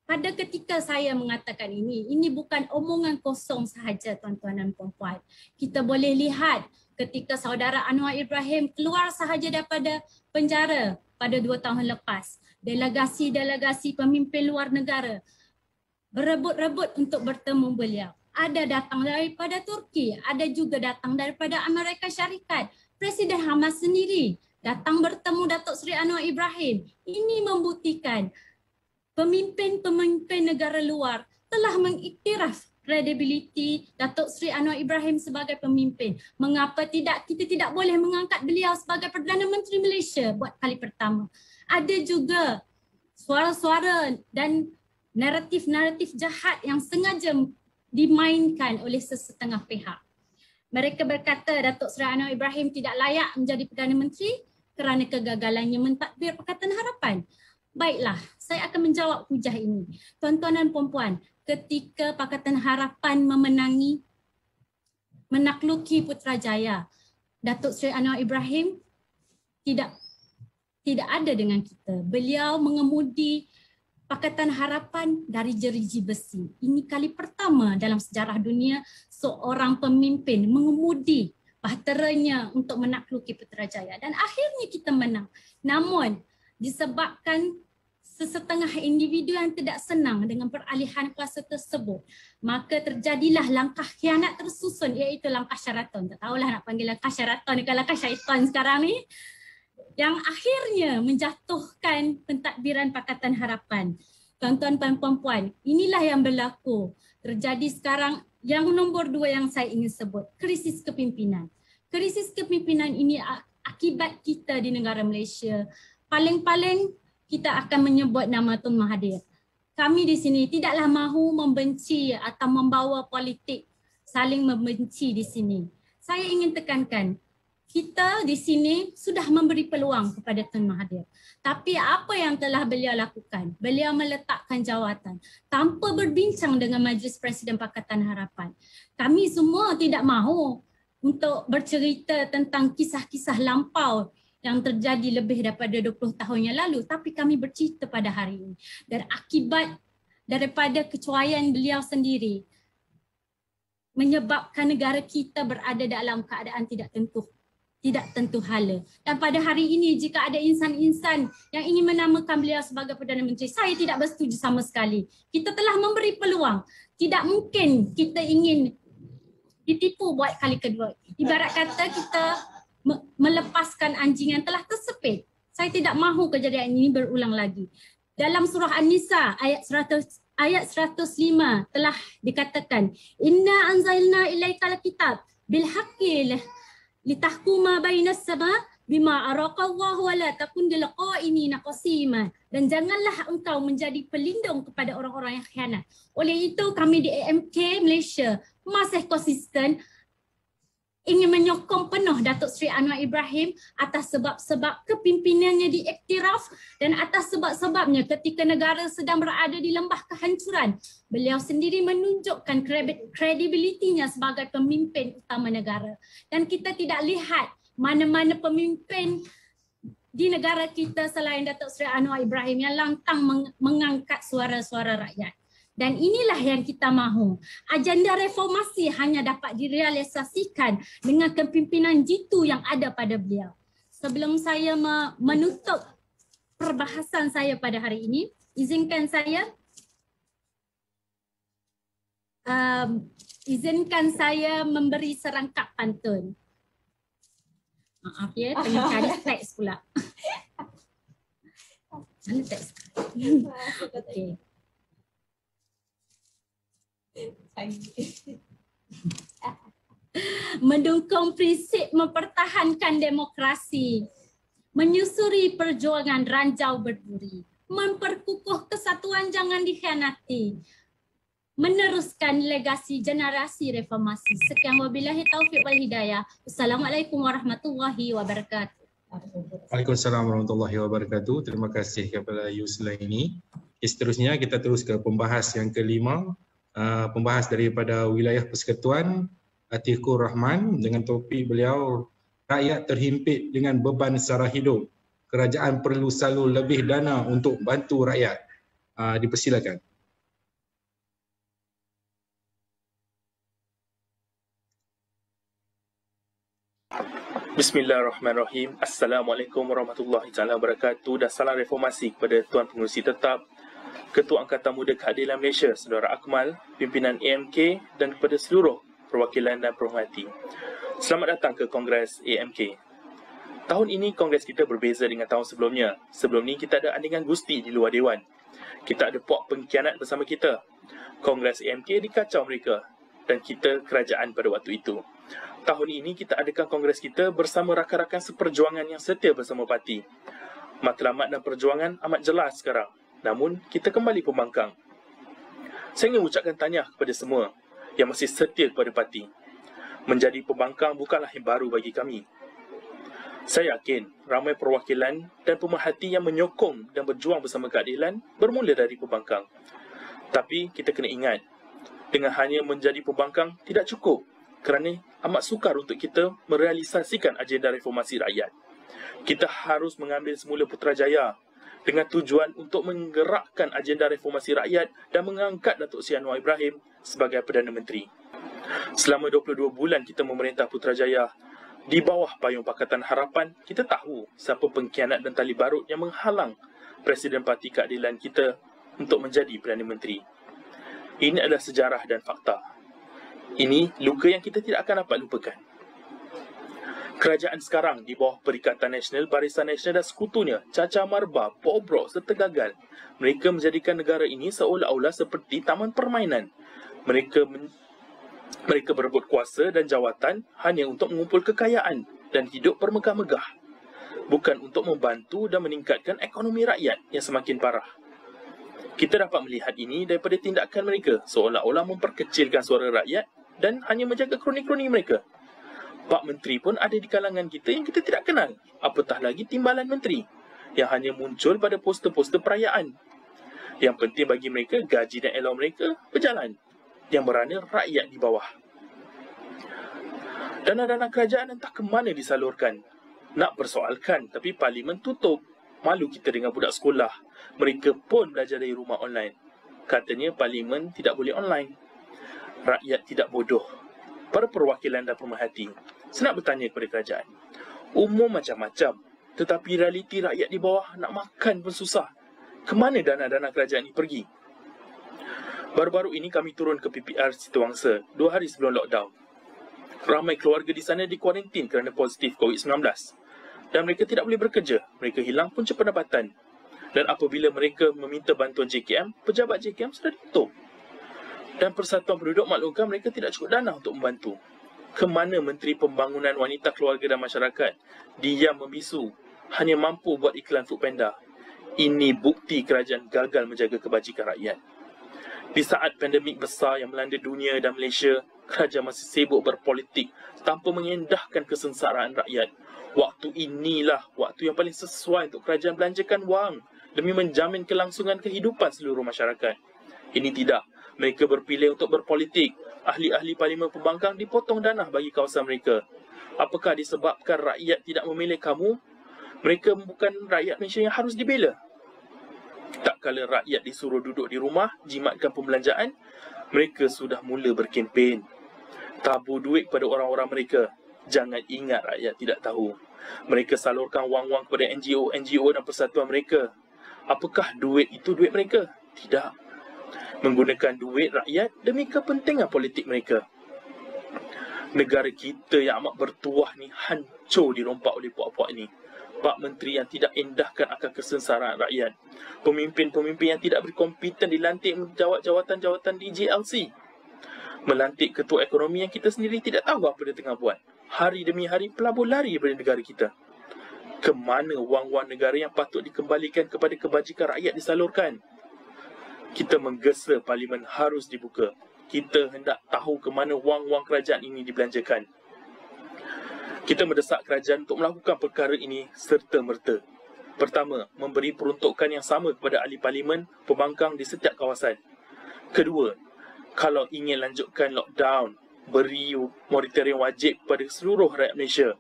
Speaker 6: pada ketika saya mengatakan ini bukan omongan kosong sahaja, tuan-tuan dan puan-puan. Kita boleh lihat ketika saudara Anwar Ibrahim keluar sahaja daripada penjara pada 2 tahun lepas, delegasi-delegasi pemimpin luar negara berebut-rebut untuk bertemu beliau. Ada datang daripada Turki, ada juga datang daripada Amerika Syarikat. Presiden Hamas sendiri datang bertemu Datuk Seri Anwar Ibrahim. Ini membuktikan pemimpin-pemimpin negara luar telah mengiktiraf kredibiliti Datuk Seri Anwar Ibrahim sebagai pemimpin. Mengapa kita tidak boleh mengangkat beliau sebagai Perdana Menteri Malaysia buat kali pertama? Ada juga suara-suara dan naratif-naratif jahat yang sengaja dimainkan oleh sesetengah pihak. Mereka berkata Datuk Seri Anwar Ibrahim tidak layak menjadi Perdana Menteri kerana kegagalannya mentadbir Pakatan Harapan. Baiklah, saya akan menjawab hujah ini. Tuan-tuan dan puan-puan, ketika Pakatan Harapan menakluki Putrajaya, Datuk Seri Anwar Ibrahim tidak ada dengan kita. Beliau mengemudi Pakatan Harapan dari jeriji besi. Ini kali pertama dalam sejarah dunia seorang pemimpin mengemudi bahteranya untuk menakluki Putrajaya. Dan akhirnya kita menang. Namun disebabkan sesetengah individu yang tidak senang dengan peralihan kuasa tersebut, maka terjadilah langkah khianat tersusun, iaitu langkah Sheraton. Tak tahulah nak panggil langkah Sheraton ke langkah syaitan sekarang ni, yang akhirnya menjatuhkan pentadbiran Pakatan Harapan. Tuan-tuan dan puan-puan, inilah yang berlaku. Terjadi sekarang yang nombor 2 yang saya ingin sebut, krisis kepimpinan. Krisis kepimpinan ini akibat kita di negara Malaysia. Paling-paling kita akan menyebut nama Tun Mahathir. Kami di sini tidaklah mahu membenci atau membawa politik saling membenci di sini. Saya ingin tekankan, kita di sini sudah memberi peluang kepada Tun Mahathir. Tapi apa yang telah beliau lakukan? Beliau meletakkan jawatan tanpa berbincang dengan Majlis Presiden Pakatan Harapan. Kami semua tidak mahu untuk bercerita tentang kisah-kisah lampau yang terjadi lebih daripada 20 tahun yang lalu, tapi kami bercerita pada hari ini. Dan akibat daripada kecuaian beliau sendiri menyebabkan negara kita berada dalam keadaan tidak tentu hala. Dan pada hari ini jika ada insan-insan yang ingin menamakan beliau sebagai Perdana Menteri, saya tidak bersetuju sama sekali. Kita telah memberi peluang. Tidak mungkin kita ingin ditipu buat kali kedua. Ibarat kata kita melepaskan anjing yang telah tersepit. Saya tidak mahu kejadian ini berulang lagi. Dalam surah An-Nisa ayat 105 telah dikatakan, Inna anzalna ilaikal kitab bil haqqi litahkuma bainas sama bima araqallahu wa la takun lil qa'imina qasima. Dan janganlah engkau menjadi pelindung kepada orang-orang yang khianat. Oleh itu kami di AMK Malaysia masih konsisten ingin menyokong penuh Datuk Seri Anwar Ibrahim atas sebab-sebab kepimpinannya diiktiraf dan atas sebab-sebabnya ketika negara sedang berada di lembah kehancuran, beliau sendiri menunjukkan kredibilitinya sebagai pemimpin utama negara. Dan kita tidak lihat mana-mana pemimpin di negara kita selain Datuk Seri Anwar Ibrahim yang lantang mengangkat suara-suara rakyat. Dan inilah yang kita mahu. Agenda reformasi hanya dapat direalisasikan dengan kepimpinan jitu yang ada pada beliau. Sebelum saya menutup perbahasan saya pada hari ini, izinkan saya memberi serangkap pantun. Maaf ya, tengah cari teks pula. Mana teks? Okey. Mendukung prinsip mempertahankan demokrasi, menyusuri perjuangan ranjau berduri, memperkukuh kesatuan jangan dikhianati, meneruskan legasi generasi reformasi. Sekian wabillahi taufiq wal hidayah. Wassalamualaikum warahmatullahi wabarakatuh.
Speaker 2: Waalaikumsalam warahmatullahi wabarakatuh. Terima kasih kepada Yusulaini. Seterusnya kita terus ke pembahas yang kelima. Pembahas daripada wilayah Persekutuan Atikur Rahman dengan topik beliau, rakyat terhimpit dengan beban sara hidup. Kerajaan perlu selalu lebih dana untuk bantu rakyat. Dipersilakan.
Speaker 7: Bismillahirrahmanirrahim. Assalamualaikum warahmatullahi wabarakatuh dan salam reformasi kepada Tuan Pengerusi Tetap, Ketua Angkatan Muda Keadilan Malaysia, Saudara Akmal, pimpinan AMK dan kepada seluruh perwakilan dan pemerhati. Selamat datang ke Kongres AMK. Tahun ini Kongres kita berbeza dengan tahun sebelumnya. Sebelum ni kita ada andingan gusti di luar Dewan. Kita ada puak pengkhianat bersama kita. Kongres AMK dikacau mereka dan kita kerajaan pada waktu itu. Tahun ini kita adakan Kongres kita bersama rakan-rakan seperjuangan yang setia bersama parti. Matlamat dan perjuangan amat jelas sekarang. Namun, kita kembali pembangkang. Saya ingin ucapkan tahniah kepada semua yang masih setia kepada parti. Menjadi pembangkang bukanlah yang baru bagi kami. Saya yakin ramai perwakilan dan pemerhati yang menyokong dan berjuang bersama keadilan bermula dari pembangkang. Tapi kita kena ingat, dengan hanya menjadi pembangkang tidak cukup kerana amat sukar untuk kita merealisasikan agenda reformasi rakyat. Kita harus mengambil semula Putrajaya dengan tujuan untuk menggerakkan agenda reformasi rakyat dan mengangkat Datuk Seri Anwar Ibrahim sebagai Perdana Menteri. Selama 22 bulan kita memerintah Putrajaya, di bawah payung Pakatan Harapan, kita tahu siapa pengkhianat dan tali barut yang menghalang Presiden Parti Keadilan kita untuk menjadi Perdana Menteri. Ini adalah sejarah dan fakta. Ini luka yang kita tidak akan dapat lupakan. Kerajaan sekarang di bawah Perikatan Nasional, Barisan Nasional dan sekutunya cacah marba, bobrok serta gagal. Mereka menjadikan negara ini seolah-olah seperti taman permainan. Mereka berebut kuasa dan jawatan hanya untuk mengumpul kekayaan dan hidup bermegah-megah. Bukan untuk membantu dan meningkatkan ekonomi rakyat yang semakin parah. Kita dapat melihat ini daripada tindakan mereka seolah-olah memperkecilkan suara rakyat dan hanya menjaga kroni-kroni mereka. Pak Menteri pun ada di kalangan kita yang kita tidak kenal. Apatah lagi timbalan menteri yang hanya muncul pada poster-poster perayaan. Yang penting bagi mereka, gaji dan allowance mereka berjalan. Yang merana rakyat di bawah. Dana-dana kerajaan entah ke mana disalurkan. nak persoalkan, tapi parlimen tutup. Malu kita dengan budak sekolah. Mereka pun belajar dari rumah online. Katanya parlimen tidak boleh online. Rakyat tidak bodoh. Para perwakilan dan pemerhati, saya nak bertanya kepada kerajaan. Umum macam-macam, tetapi realiti rakyat di bawah nak makan pun susah. Kemana dana-dana kerajaan ini pergi? Baru-baru ini kami turun ke PPR Setiawangsa 2 hari sebelum lockdown. Ramai keluarga di sana dikuarantin kerana positif COVID-19. Dan mereka tidak boleh bekerja. Mereka hilang punca pendapatan. Dan apabila mereka meminta bantuan JKM, pejabat JKM sudah ditutup. Dan Persatuan Penduduk maklumkan mereka tidak cukup dana untuk membantu. Kemana Menteri Pembangunan Wanita, Keluarga dan Masyarakat? Diam membisu. Hanya mampu buat iklan Foodpanda. Ini bukti kerajaan gagal menjaga kebajikan rakyat. Di saat pandemik besar yang melanda dunia dan Malaysia, kerajaan masih sibuk berpolitik tanpa mengendahkan kesengsaraan rakyat. Waktu inilah waktu yang paling sesuai untuk kerajaan belanjakan wang demi menjamin kelangsungan kehidupan seluruh masyarakat. Ini tidak. Mereka berpilih untuk berpolitik. Ahli-ahli Parlimen Pembangkang dipotong dana bagi kawasan mereka. Apakah disebabkan rakyat tidak memilih kamu? Mereka bukan rakyat Malaysia yang harus dibela. Tak kala rakyat disuruh duduk di rumah, jimatkan pembelanjaan, mereka sudah mula berkempen. Tabur duit kepada orang-orang mereka. Jangan ingat rakyat tidak tahu. Mereka salurkan wang-wang kepada NGO dan persatuan mereka. Apakah duit itu duit mereka? Tidak. Menggunakan duit rakyat demi kepentingan politik mereka. Negara kita yang amat bertuah ni hancur dirompak oleh puak-puak ini. Pak Menteri yang tidak endahkan akan kesengsaraan rakyat. Pemimpin-pemimpin yang tidak berkompeten dilantik menjawat jawatan-jawatan di JLC. Melantik ketua ekonomi yang kita sendiri tidak tahu apa dia tengah buat. Hari demi hari pelabur lari daripada negara kita. Kemana wang-wang negara yang patut dikembalikan kepada kebajikan rakyat disalurkan? Kita menggesa parlimen harus dibuka. Kita hendak tahu ke mana wang-wang kerajaan ini dibelanjakan. Kita mendesak kerajaan untuk melakukan perkara ini serta-merta. Pertama, memberi peruntukan yang sama kepada ahli parlimen pembangkang di setiap kawasan. Kedua, kalau ingin lanjutkan lockdown, beri moratorium wajib kepada seluruh rakyat Malaysia.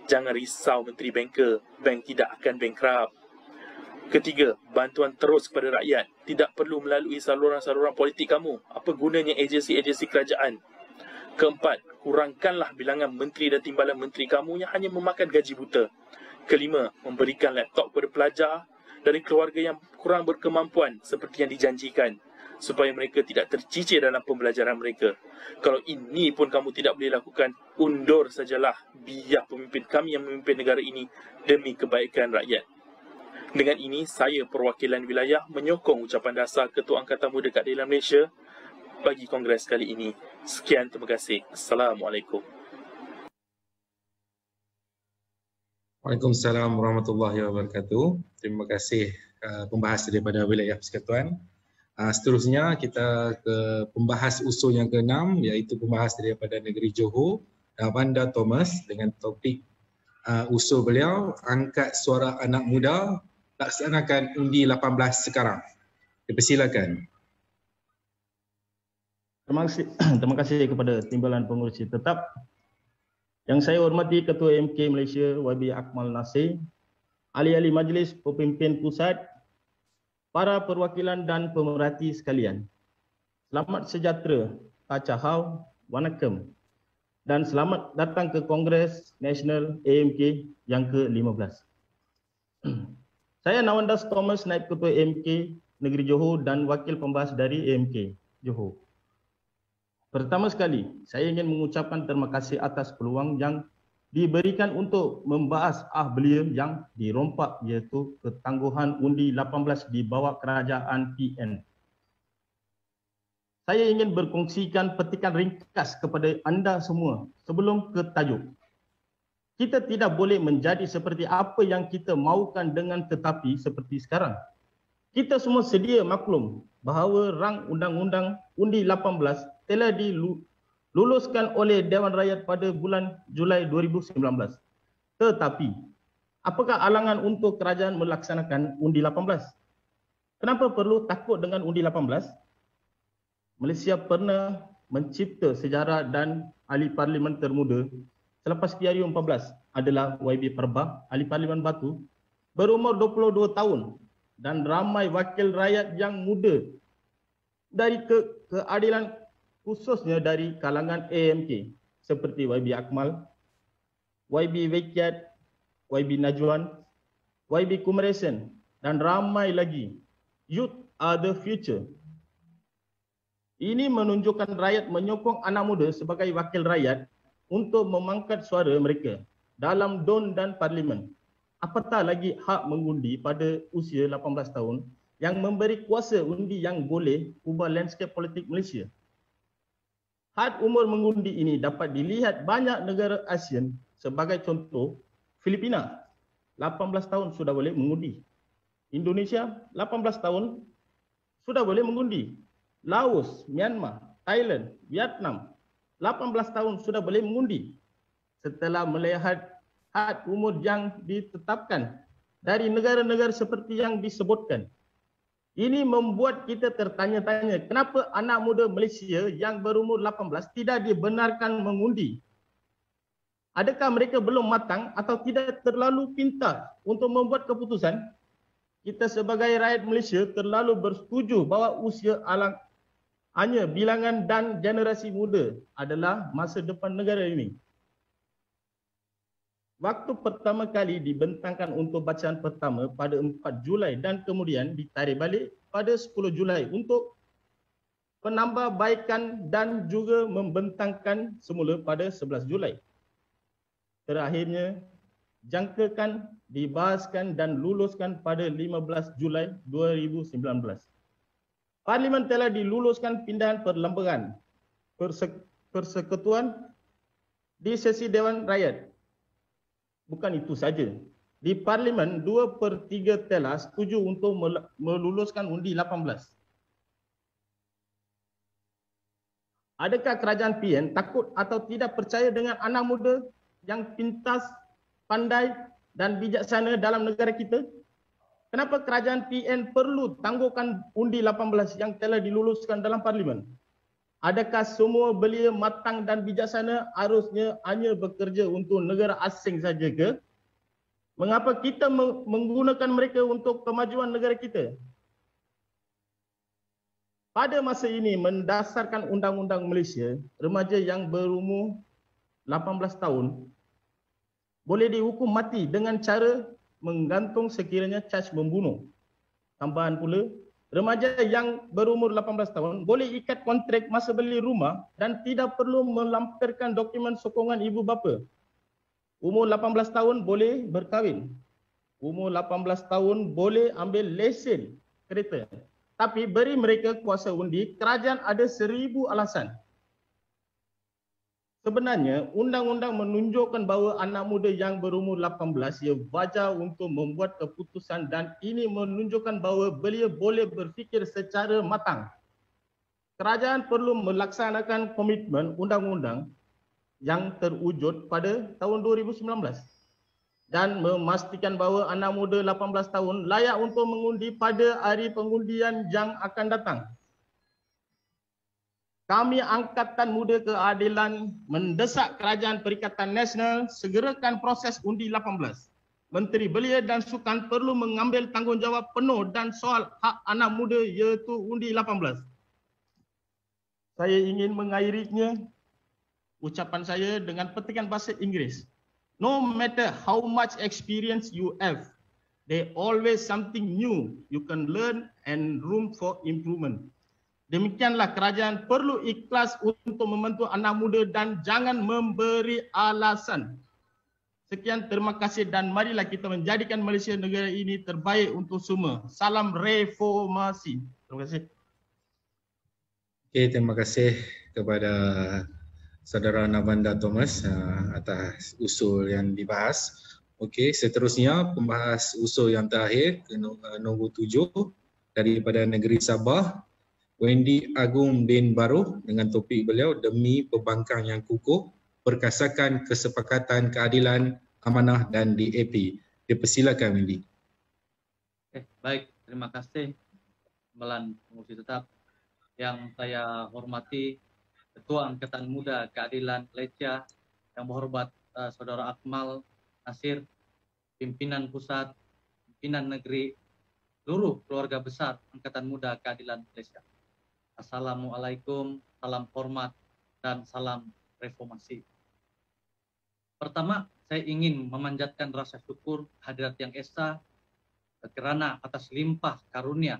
Speaker 7: Jangan risau Menteri Banker, bank tidak akan bankrupt. Ketiga, bantuan terus kepada rakyat. Tidak perlu melalui saluran-saluran politik kamu. Apa gunanya agensi-agensi kerajaan? Keempat, kurangkanlah bilangan menteri dan timbalan menteri kamu yang hanya memakan gaji buta. Kelima, memberikan laptop kepada pelajar dari keluarga yang kurang berkemampuan seperti yang dijanjikan, supaya mereka tidak tercicir dalam pembelajaran mereka. Kalau ini pun kamu tidak boleh lakukan, undur sajalah. Biar pemimpin kami yang memimpin negara ini demi kebaikan rakyat. Dengan ini, saya perwakilan wilayah menyokong ucapan dasar Ketua Angkatan Muda Keadilan Malaysia bagi Kongres kali ini. Sekian, terima kasih. Assalamualaikum.
Speaker 2: Waalaikumsalam warahmatullahi wabarakatuh. Terima kasih pembahas daripada wilayah Persekutuan. Seterusnya kita ke pembahas usul yang ke-6, iaitu pembahas daripada negeri Johor, Wanda Thomas, dengan topik usul beliau, angkat suara anak muda, laksanakan undi 18 sekarang. Dipersilakan.
Speaker 8: Terima kasih kepada Timbalan Pengurusi Tetap. Yang saya hormati Ketua MK Malaysia YB Akmal Nasir, ahli-ahli majlis, pemimpin pusat, para perwakilan dan pemerhati sekalian. Selamat sejahtera, Tachahau, Wanakam, dan selamat datang ke Kongres Nasional AMK yang ke-15. Saya Nawandas Thomas, Naib Ketua AMK Negeri Johor dan Wakil Pembahas dari AMK Johor. Pertama sekali, saya ingin mengucapkan terima kasih atas peluang yang diberikan untuk membahas belia yang dirompak, iaitu ketangguhan undi 18 di bawah kerajaan PN. Saya ingin berkongsikan petikan ringkas kepada anda semua sebelum ke tajuk. Kita tidak boleh menjadi seperti apa yang kita mahukan dengan tetapi seperti sekarang. Kita semua sedia maklum bahawa rang undang-undang undi 18 telah diluluskan oleh Dewan Rakyat pada bulan Julai 2019. Tetapi, apakah alangan untuk kerajaan melaksanakan undi 18? Kenapa perlu takut dengan undi 18? Malaysia pernah mencipta sejarah dan ahli parlimen termuda selepas PRU 14 adalah YB Perbah, Ahli Parlimen Batu, berumur 22 tahun dan ramai wakil rakyat yang muda dari keadilan khususnya dari kalangan AMK seperti YB Akmal, YB Wekiat, YB Najwan, YB Kumaresen dan ramai lagi. Youth are the future. Ini menunjukkan rakyat menyokong anak muda sebagai wakil rakyat untuk memangkat suara mereka dalam DUN dan Parlimen. Apatah lagi hak mengundi pada usia 18 tahun yang memberi kuasa undi yang boleh ubah landscape politik Malaysia. Had umur mengundi ini dapat dilihat banyak negara ASEAN sebagai contoh. Filipina 18 tahun sudah boleh mengundi. Indonesia 18 tahun sudah boleh mengundi. Laos, Myanmar, Thailand, Vietnam 18 tahun sudah boleh mengundi. Setelah melihat had umur yang ditetapkan dari negara-negara seperti yang disebutkan, ini membuat kita tertanya-tanya kenapa anak muda Malaysia yang berumur 18 tidak dibenarkan mengundi. Adakah mereka belum matang atau tidak terlalu pintar untuk membuat keputusan? Kita sebagai rakyat Malaysia terlalu bersetuju bahawa usia hanya bilangan dan generasi muda adalah masa depan negara ini. Waktu pertama kali dibentangkan untuk bacaan pertama pada 4 Julai dan kemudian ditarik balik pada 10 Julai untuk penambahbaikan dan juga membentangkan semula pada 11 Julai. Terakhirnya, jangkakan, dibahaskan dan luluskan pada 15 Julai 2019. Parlimen telah diluluskan pindahan perlembagaan persekutuan di sesi Dewan Rakyat. Bukan itu saja. Di Parlimen, 2/3 telah setuju untuk meluluskan undi 18. Adakah kerajaan PN takut atau tidak percaya dengan anak muda yang pintas, pandai dan bijaksana dalam negara kita? Kenapa kerajaan PN perlu tangguhkan undi 18 yang telah diluluskan dalam Parlimen? Adakah semua belia matang dan bijaksana harusnya hanya bekerja untuk negara asing saja ke? Mengapa kita menggunakan mereka untuk kemajuan negara kita? Pada masa ini, mendasarkan Undang-Undang Malaysia, remaja yang berumur 18 tahun boleh dihukum mati dengan cara menggantung sekiranya cas membunuh. Tambahan pula, remaja yang berumur 18 tahun boleh ikat kontrak masa beli rumah dan tidak perlu melampirkan dokumen sokongan ibu bapa. Umur 18 tahun boleh berkahwin. Umur 18 tahun boleh ambil lesen kereta. Tapi beri mereka kuasa undi, kerajaan ada 1000 alasan. Sebenarnya, undang-undang menunjukkan bahawa anak muda yang berumur 18 ia wajar untuk membuat keputusan dan ini menunjukkan bahawa beliau boleh berfikir secara matang. Kerajaan perlu melaksanakan komitmen undang-undang yang terwujud pada tahun 2019 dan memastikan bahawa anak muda 18 tahun layak untuk mengundi pada hari pengundian yang akan datang. Kami Angkatan Muda Keadilan mendesak Kerajaan Perikatan Nasional segerakan proses undi 18. Menteri Belia dan Sukan perlu mengambil tanggungjawab penuh dan soal hak anak muda iaitu undi 18. Saya ingin mengakhirinya ucapan saya dengan petikan bahasa Inggeris. No matter how much experience you have, there always something new you can learn and room for improvement. Demikianlah kerajaan perlu ikhlas untuk membantu anak muda dan jangan memberi alasan. Sekian, terima kasih dan marilah kita menjadikan Malaysia negara ini terbaik untuk semua. Salam reformasi. Terima kasih.
Speaker 2: Okey, terima kasih kepada Saudara Navanda Thomas atas usul yang dibahas. Okey, seterusnya pembahas usul yang terakhir nombor 7 daripada negeri Sabah, Wendy Agung bin Baruh dengan topik beliau Demi Pembangkang yang Kukuh, Perkasakan Kesepakatan Keadilan, Amanah dan DAP. Dipersilakan Wendy.
Speaker 9: Baik, terima kasih Timbalan Pengurusi Tetap yang saya hormati Ketua Angkatan Muda Keadilan Malaysia yang berhormat Saudara Akmal, Nasir, pimpinan pusat, pimpinan negeri, seluruh keluarga besar Angkatan Muda Keadilan Malaysia. Assalamualaikum, salam hormat, dan salam reformasi. Pertama, saya ingin memanjatkan rasa syukur hadirat Yang Esa kerana atas limpah karunia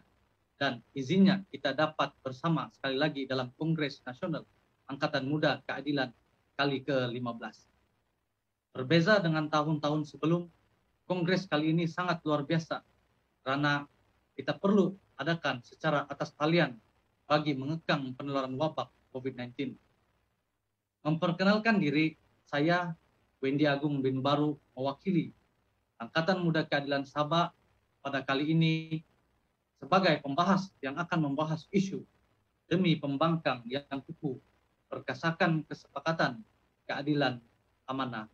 Speaker 9: dan izinnya kita dapat bersama sekali lagi dalam Kongres Nasional Angkatan Muda Keadilan kali ke-15. Berbeza dengan tahun-tahun sebelum, Kongres kali ini sangat luar biasa karena kita perlu adakan secara atas talian bagi mengekang penularan wabak COVID-19. Memperkenalkan diri, saya Wendy Agung bin Baru mewakili Angkatan Muda Keadilan Sabah pada kali ini sebagai pembahas yang akan membahas isu demi pembangkang yang kukuh, perkasakan kesepakatan, keadilan, amanah,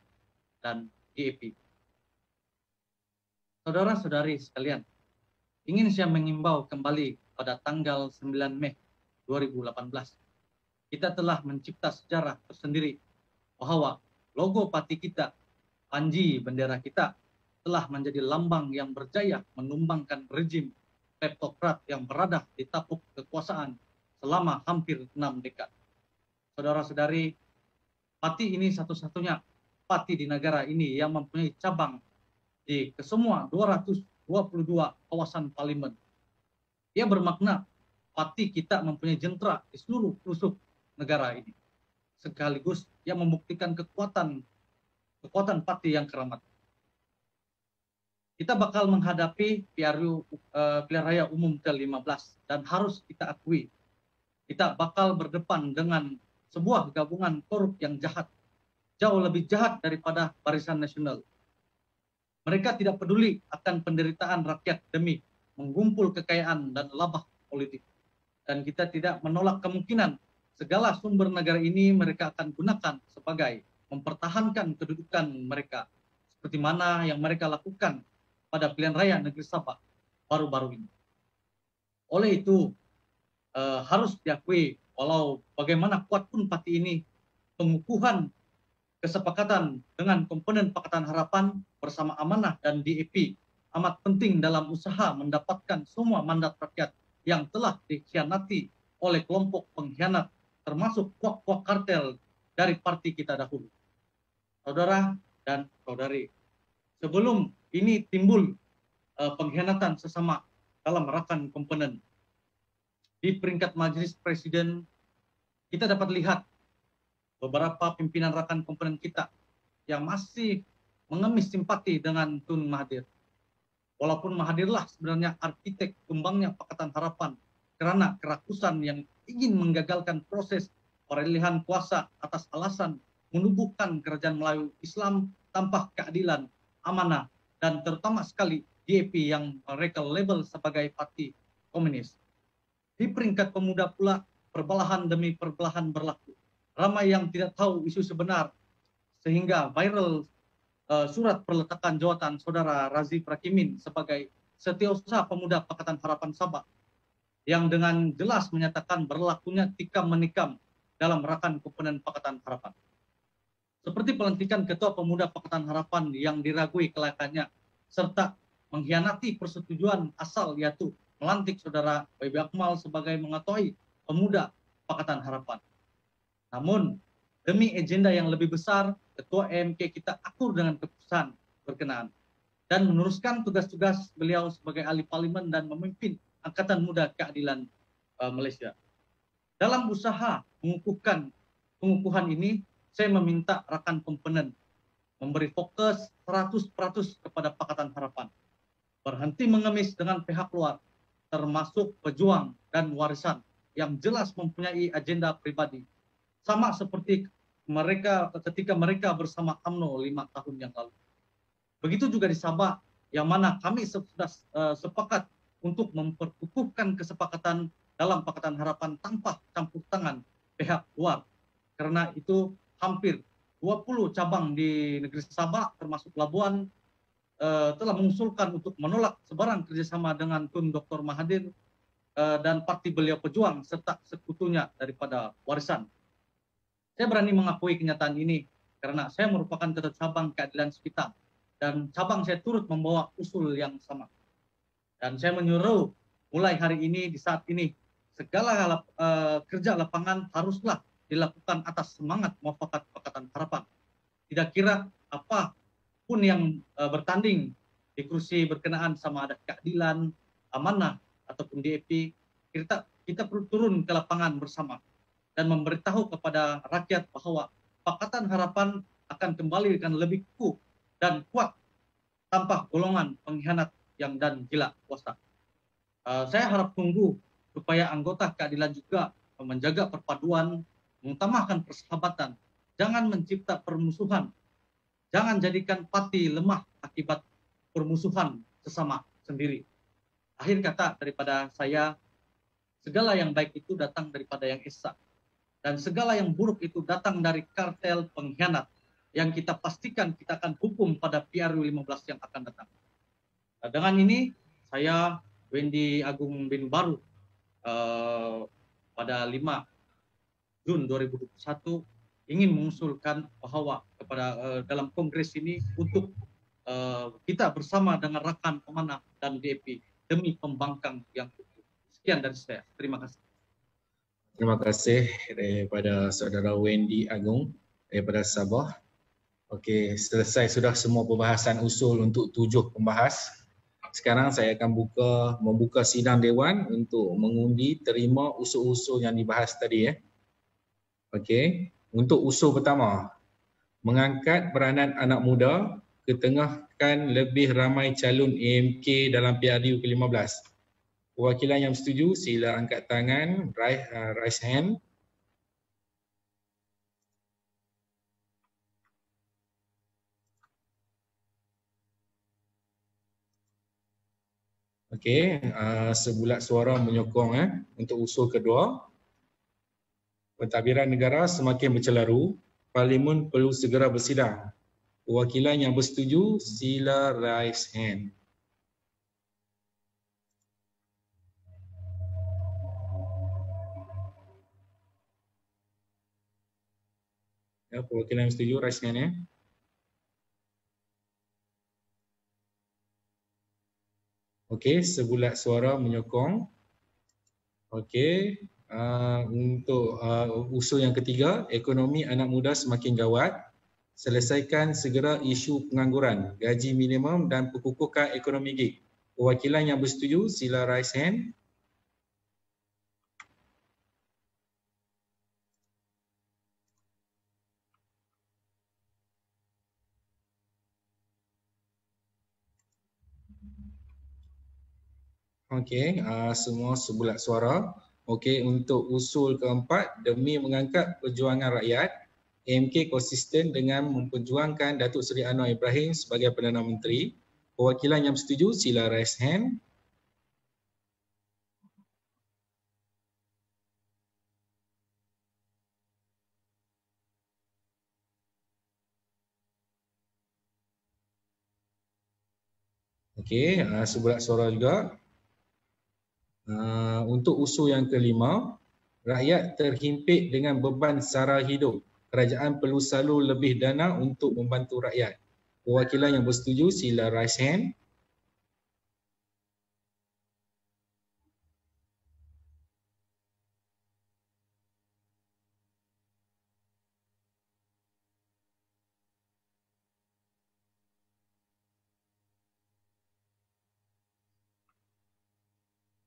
Speaker 9: dan GAP. Saudara-saudari sekalian, ingin saya mengimbau kembali pada tanggal 9 Mei 2018. Kita telah mencipta sejarah tersendiri bahwa logo parti kita, panji bendera kita, telah menjadi lambang yang berjaya menumbangkan rejim kleptokrat yang berada di tapuk kekuasaan selama hampir 6 dekad. Saudara-saudari, parti ini satu-satunya parti di negara ini yang mempunyai cabang di kesemua 222 kawasan parlimen. Ia bermakna parti kita mempunyai jentera di seluruh pelosok negara ini. Sekaligus ia membuktikan kekuatan parti yang keramat. Kita bakal menghadapi pilihan raya umum ke-15 dan harus kita akui, kita bakal berdepan dengan sebuah gabungan korup yang jahat, jauh lebih jahat daripada Barisan Nasional. Mereka tidak peduli akan penderitaan rakyat demi menggumpul kekayaan dan laba politik. Dan kita tidak menolak kemungkinan segala sumber negara ini mereka akan gunakan sebagai mempertahankan kedudukan mereka, seperti mana yang mereka lakukan pada pilihan raya negeri Sabah baru-baru ini. Oleh itu, harus diakui walau bagaimana kuat pun parti ini, pengukuhan kesepakatan dengan komponen Pakatan Harapan bersama Amanah dan DAP amat penting dalam usaha mendapatkan semua mandat rakyat yang telah dikhianati oleh kelompok pengkhianat termasuk kuak-kuak kartel dari parti kita dahulu. Saudara dan saudari, sebelum ini timbul pengkhianatan sesama dalam rakan komponen. Di peringkat Majelis Presiden, kita dapat lihat beberapa pimpinan rakan komponen kita yang masih mengemis simpati dengan Tun Mahathir. Walaupun Mahathirlah sebenarnya arsitek tumbangnya Pakatan Harapan karena kerakusan yang ingin menggagalkan proses peralihan kuasa atas alasan menubuhkan kerajaan Melayu Islam tanpa keadilan, amanah, dan terutama sekali GAP yang mereka label sebagai parti komunis. Di peringkat pemuda pula, perbelahan demi perbelahan berlaku. Ramai yang tidak tahu isu sebenar, sehingga viral surat perletakan jawatan saudara Razi Prakimin sebagai Setiausaha Pemuda Pakatan Harapan Sabah, yang dengan jelas menyatakan berlakunya tikam menikam dalam rakan komponen Pakatan Harapan. Seperti pelantikan Ketua Pemuda Pakatan Harapan yang diragui kelayakannya, serta mengkhianati persetujuan asal yaitu melantik saudara W.B. Akmal sebagai mengetuai Pemuda Pakatan Harapan. Namun, demi agenda yang lebih besar, Ketua EMK kita akur dengan keputusan berkenaan dan meneruskan tugas-tugas beliau sebagai ahli parlimen dan memimpin Angkatan Muda Keadilan Malaysia. Dalam usaha pengukuhan ini, saya meminta rakan komponen memberi fokus 100% kepada Pakatan Harapan. Berhenti mengemis dengan pihak luar, termasuk pejuang dan warisan yang jelas mempunyai agenda pribadi. Sama seperti mereka ketika mereka bersama UMNO 5 tahun yang lalu. Begitu juga di Sabah, yang mana kami sudah sepakat untuk memperkukuhkan kesepakatan dalam Pakatan Harapan tanpa campur tangan pihak luar. Karena itu hampir 20 cabang di negeri Sabah termasuk Labuan telah mengusulkan untuk menolak sebarang kerjasama dengan Tun Dr. Mahathir dan parti beliau pejuang serta sekutunya daripada warisan. Saya berani mengakui kenyataan ini karena saya merupakan ketua cabang keadilan Sepitang dan cabang saya turut membawa usul yang sama. Dan saya menyuruh mulai hari ini, di saat ini, segala kerja lapangan haruslah dilakukan atas semangat muafakat Pakatan Harapan. Tidak kira apapun yang bertanding di kursi berkenaan sama ada keadilan, amanah, ataupun DAP, kita perlu turun ke lapangan bersama dan memberitahu kepada rakyat bahwa Pakatan Harapan akan kembali dengan lebih kukuh dan kuat tanpa golongan pengkhianat yang dan gila kuasa. Saya harap tunggu supaya anggota keadilan juga menjaga perpaduan, mengutamakan persahabatan, jangan mencipta permusuhan, jangan jadikan parti lemah akibat permusuhan sesama sendiri. Akhir kata daripada saya, segala yang baik itu datang daripada yang esa, dan segala yang buruk itu datang dari kartel pengkhianat yang kita pastikan kita akan hukum pada PRU 15 yang akan datang. Dengan ini, saya Wendy Agung bin Baru pada 5 Jun 2021 ingin mengusulkan bahwa kepada dalam kongres ini untuk kita bersama dengan rekan pemanah dan DAP demi pembangkang yang utuh. Sekian dari saya. Terima kasih.
Speaker 2: Terima kasih daripada saudara Wendy Agung daripada Sabah. Okey, selesai sudah semua pembahasan usul untuk 7 pembahas. Sekarang saya akan membuka sidang dewan untuk mengundi terima usul-usul yang dibahas tadi. Okey, untuk usul pertama, mengangkat peranan anak muda ketengahkan lebih ramai calon AMK dalam PRU ke-15. Perwakilan yang setuju sila angkat tangan, raise hand. Okey, sebulat suara menyokong untuk usul kedua. Pentadbiran negara semakin bercelaru, Parlimen perlu segera bersidang. Perwakilan yang bersetuju sila raise hand. Ya, perwakilan yang setuju raise hand ya. Okey, sebulat suara menyokong. Okey, untuk usul yang ketiga, ekonomi anak muda semakin gawat. Selesaikan segera isu pengangguran, gaji minimum dan perkukuhan ekonomi gig. Perwakilan yang bersetuju sila raise hand. Okey, semua sebulat suara. Okey, untuk usul keempat, demi mengangkat perjuangan rakyat, AMK konsisten dengan memperjuangkan Datuk Seri Anwar Ibrahim sebagai Perdana Menteri. Perwakilan yang setuju sila raise hand. Okey, sebulat suara juga. Untuk usul yang kelima, rakyat terhimpit dengan beban sara hidup. Kerajaan perlu selalu lebih dana untuk membantu rakyat. Perwakilan yang bersetuju sila raise hand.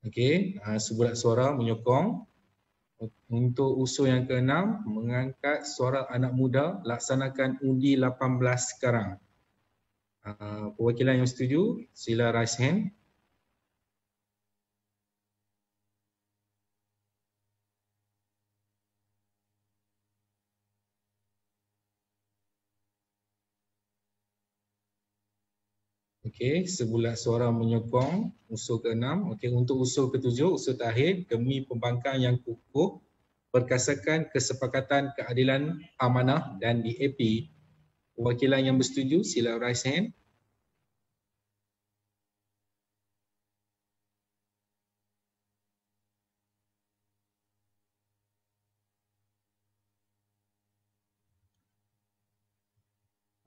Speaker 2: Okey, sebulat suara menyokong. Untuk usul yang keenam, mengangkat suara anak muda, laksanakan undi 18 sekarang. Perwakilan yang setuju sila raise hand. Okey, sebulat suara menyokong usul ke-6. Okey, untuk usul ke-7, usul terakhir, demi pembangkang yang kukuh, berdasarkan kesepakatan keadilan amanah dan DAP. Perwakilan yang bersetuju sila raise hand.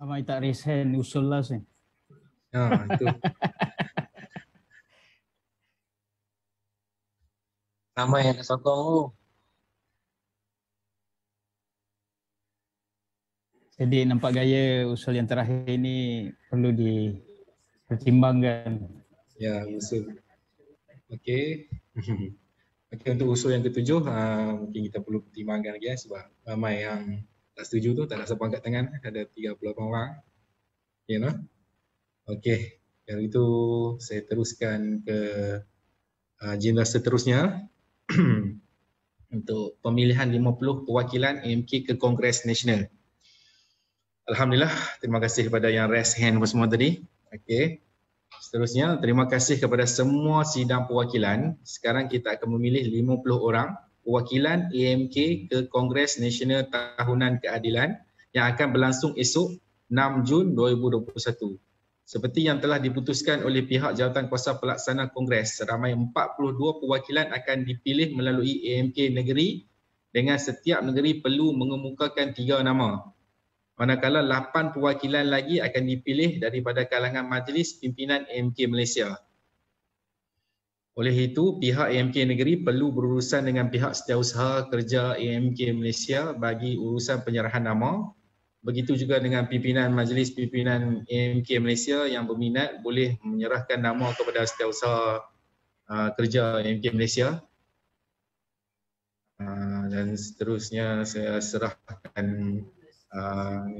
Speaker 10: Amai tak raise hand usul last ni.
Speaker 2: Itu.
Speaker 11: Ramai yang nak sokong tu.
Speaker 10: Jadi nampak gaya usul yang terakhir ni perlu dipertimbangkan.
Speaker 2: Ya, usul. Okey. Okey, untuk usul yang ketujuh, mungkin kita perlu pertimbangkan lagi sebab ramai yang tak setuju tu, tak nak siapa angkat tangan. Ada 38 orang. Okey, no? Okey, kalau itu saya teruskan ke agenda seterusnya. Untuk pemilihan 50 perwakilan AMK ke Kongres Nasional. Alhamdulillah, terima kasih kepada yang raise hand semua tadi. Okey. Seterusnya, terima kasih kepada semua sidang perwakilan. Sekarang kita akan memilih 50 orang perwakilan AMK ke Kongres Nasional Tahunan Keadilan yang akan berlangsung esok 6 Jun 2021. Seperti yang telah diputuskan oleh pihak Jawatankuasa Pelaksana Kongres, seramai 42 perwakilan akan dipilih melalui AMK negeri dengan setiap negeri perlu mengemukakan 3 nama. Manakala 8 perwakilan lagi akan dipilih daripada kalangan Majlis Pimpinan AMK Malaysia. Oleh itu, pihak AMK negeri perlu berurusan dengan pihak Setiausaha Kerja AMK Malaysia bagi urusan penyerahan nama. Begitu juga dengan pimpinan Majlis Pimpinan AMK Malaysia yang berminat boleh menyerahkan nama kepada Setiausaha Kerja AMK Malaysia. Dan seterusnya saya serahkan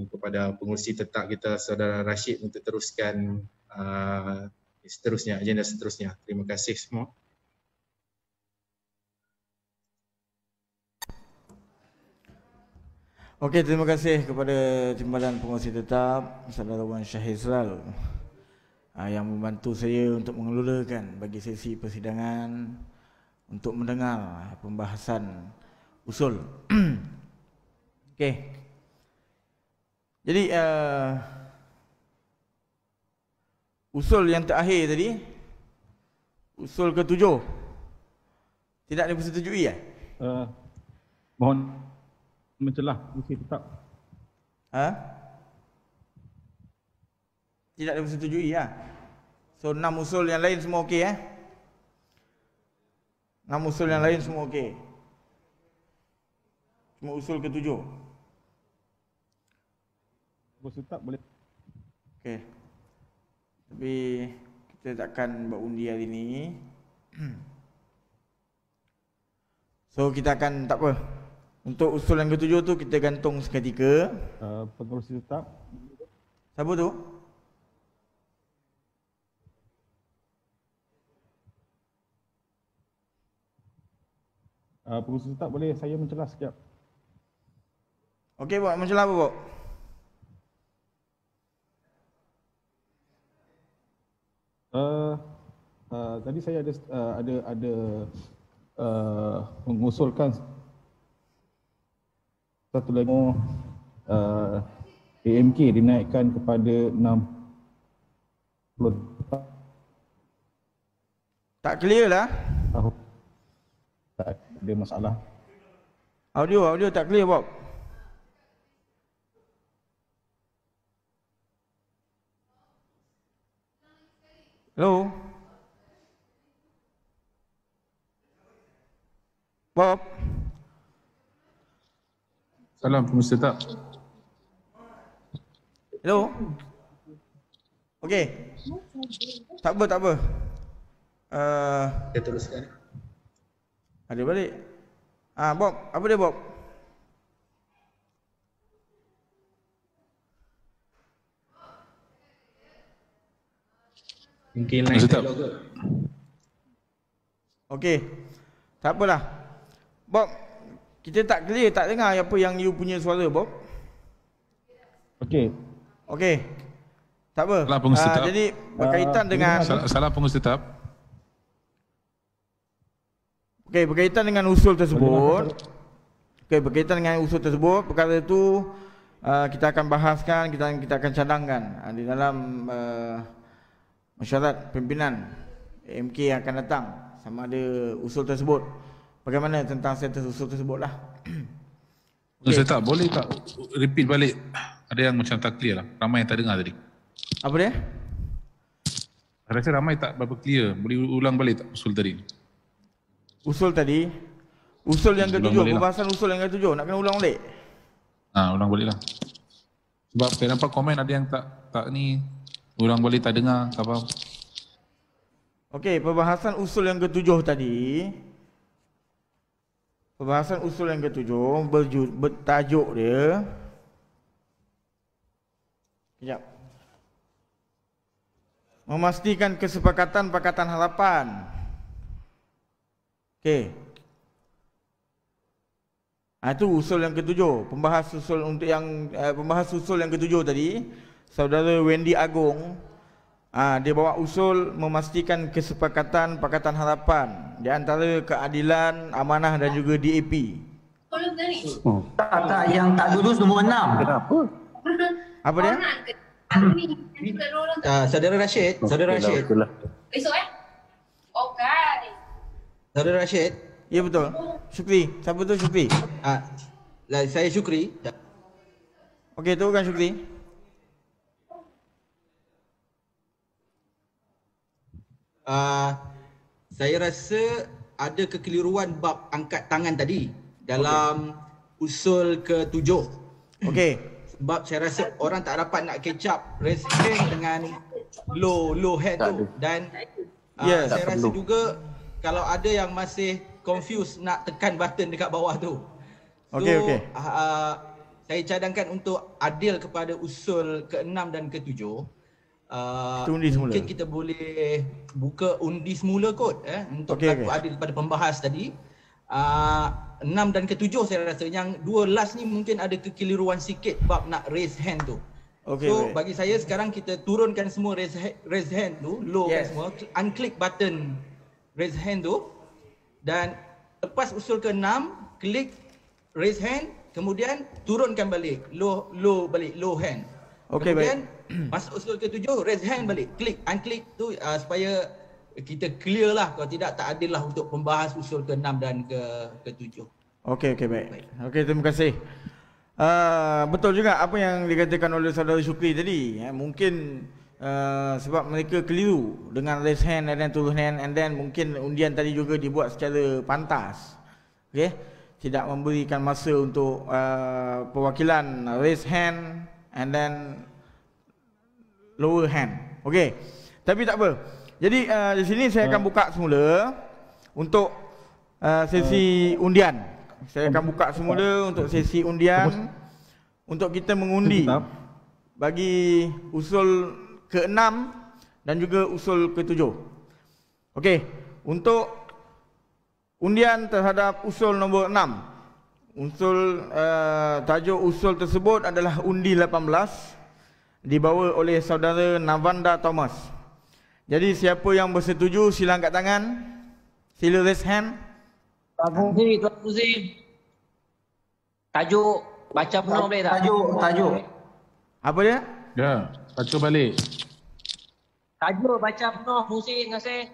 Speaker 2: kepada pengurusi tetap kita Saudara Rashid untuk teruskan seterusnya, agenda seterusnya. Terima kasih semua.
Speaker 1: Okey, terima kasih kepada Timbalan Pengurusi Tetap Saudara Wan Syahizral yang membantu saya untuk mengelolakan bagi sesi persidangan untuk mendengar pembahasan usul. Okey. Jadi usul yang terakhir tadi, usul ke-7 tidak dipersetujui ya?
Speaker 5: Mohon mencelah usul tetap.
Speaker 1: Tidak dipersetujui ya. So 6 usul yang lain semua okey 6 usul yang lain semua okey. Cuma usul ke-7.
Speaker 5: Usul tetap boleh.
Speaker 1: Okey. Tapi kita takkan buat undi hari ni. So kita akan tak apa. Untuk usul yang ke-7 tu kita gantung seketika.
Speaker 5: Pengurusi tetap.
Speaker 1: Siapa tu?
Speaker 5: Pengurusi tetap boleh saya mencelah sekejap.
Speaker 1: Okey, buat mencelah apa, Bob?
Speaker 5: Tadi saya ada mengusulkan satu lagi AMK dinaikkan kepada 60.
Speaker 1: Tak clear lah.
Speaker 5: Tak ada masalah.
Speaker 1: Audio tak clear, Bob. Hello? Bob?
Speaker 5: Salam, Pengurusi Tetap.
Speaker 1: Hello? Okey. Tak apa.
Speaker 2: Kita teruskan.
Speaker 1: Ada balik. Bob, apa dia, Bob?
Speaker 2: Mungkin lain dialog ke?
Speaker 1: Okey. Tak apalah. Bob, kita tak clear, tak dengar apa yang you punya suara, Bob.
Speaker 5: Okey.
Speaker 1: Tak apa.
Speaker 5: Salah Pengurusi Tetap.
Speaker 1: Jadi berkaitan dengan
Speaker 5: Salah Pengurusi Tetap.
Speaker 1: Okey, berkaitan dengan usul tersebut. Perkara itu kita akan bahaskan, kita akan cadangkan di dalam mesyuarat pimpinan AMK yang akan datang sama ada usul tersebut. Bagaimana tentang status usul tersebutlah.
Speaker 5: Pengurusi Tetap boleh tak repeat balik
Speaker 12: ada yang macam tak clear lah. Ramai yang tak dengar tadi.
Speaker 1: Apa dia?
Speaker 12: Saya rasa ramai tak berapa clear. Boleh ulang balik tak usul tadi?
Speaker 1: Usul tadi? Usul yang
Speaker 12: Ulang
Speaker 1: ketujuh,
Speaker 12: balik lah.
Speaker 1: pembahasan usul yang ketujuh. Nak kena ulang balik?
Speaker 12: Ulang balik lah. Sebab saya nampak komen ada yang tak ni, ulang balik tak dengar, tak faham.
Speaker 1: Okey, pembahasan usul yang ketujuh tadi. Pembahasan usul yang ketujuh bertajuk dia. Sekejap. Memastikan kesepakatan Pakatan Harapan. Okey. Itu usul yang ketujuh. Pembahas usul untuk pembahas usul yang ketujuh tadi, Saudara Wendy Agong, dia bawa usul memastikan kesepakatan Pakatan Harapan di antara keadilan, amanah dan juga DAP.
Speaker 13: Tak, yang tak lulus nombor 6.
Speaker 12: Kenapa?
Speaker 1: Apa dia?
Speaker 14: Saudara Rashid, Saudara Rashid.
Speaker 15: Besok Okey.
Speaker 14: Saudara Rashid.
Speaker 1: Ya betul. Syukri. Siapa tu Syukri?
Speaker 14: Saya Syukri.
Speaker 1: Okey, tu kan Syukri.
Speaker 14: Saya rasa ada kekeliruan bab angkat tangan tadi dalam usul ke-7.
Speaker 1: Okey.
Speaker 14: Sebab saya rasa orang tak dapat nak catch up raise hand dengan low hand tu, dan saya rasa juga kalau ada yang masih confused nak tekan button dekat bawah tu.
Speaker 1: Okey.
Speaker 14: Saya cadangkan untuk adil kepada usul ke-6 dan ke-7. Mungkin kita boleh buka undi semula kot untuk berlaku adil pada pembahas tadi. 6 dan ke-7 saya rasa yang dua last ni mungkin ada kekeliruan sikit bab nak raise hand tu. Bagi saya sekarang kita turunkan semua raise hand tu, lowkan semua, unclick button raise hand tu, dan lepas usul ke-6 klik raise hand, kemudian turunkan balik low balik low hand. Kemudian masuk usul ke-7 raise hand balik, unclick tu supaya kita clear lah, kalau tidak tak adil lah untuk pembahas usul ke-6 dan ke-7.
Speaker 1: Okey, baik. Okey, terima kasih. Betul juga apa yang dikatakan oleh saudara Syukri tadi. Mungkin sebab mereka keliru dengan raise hand dan turun hand, and then mungkin undian tadi juga dibuat secara pantas. Okey, tidak memberikan masa untuk perwakilan raise hand and then lower hand. Okey, tapi tak apa. Jadi di sini saya akan buka semula untuk sesi undian. Saya akan buka semula untuk sesi undian untuk kita mengundi bagi usul ke-6 dan juga usul ke-7. Okey, untuk undian terhadap usul nombor 6. Tajuk usul tersebut adalah undi 18, dibawa oleh saudara Navanda Thomas. Jadi siapa yang bersetuju sila angkat tangan. Sila raise hand.
Speaker 11: Tuan Fungsi. Tajuk baca penuh boleh tak?
Speaker 13: Tajuk.
Speaker 1: Apa dia?
Speaker 12: Ya, baca balik.
Speaker 11: Tajuk baca penuh Fungsi, terima kasih.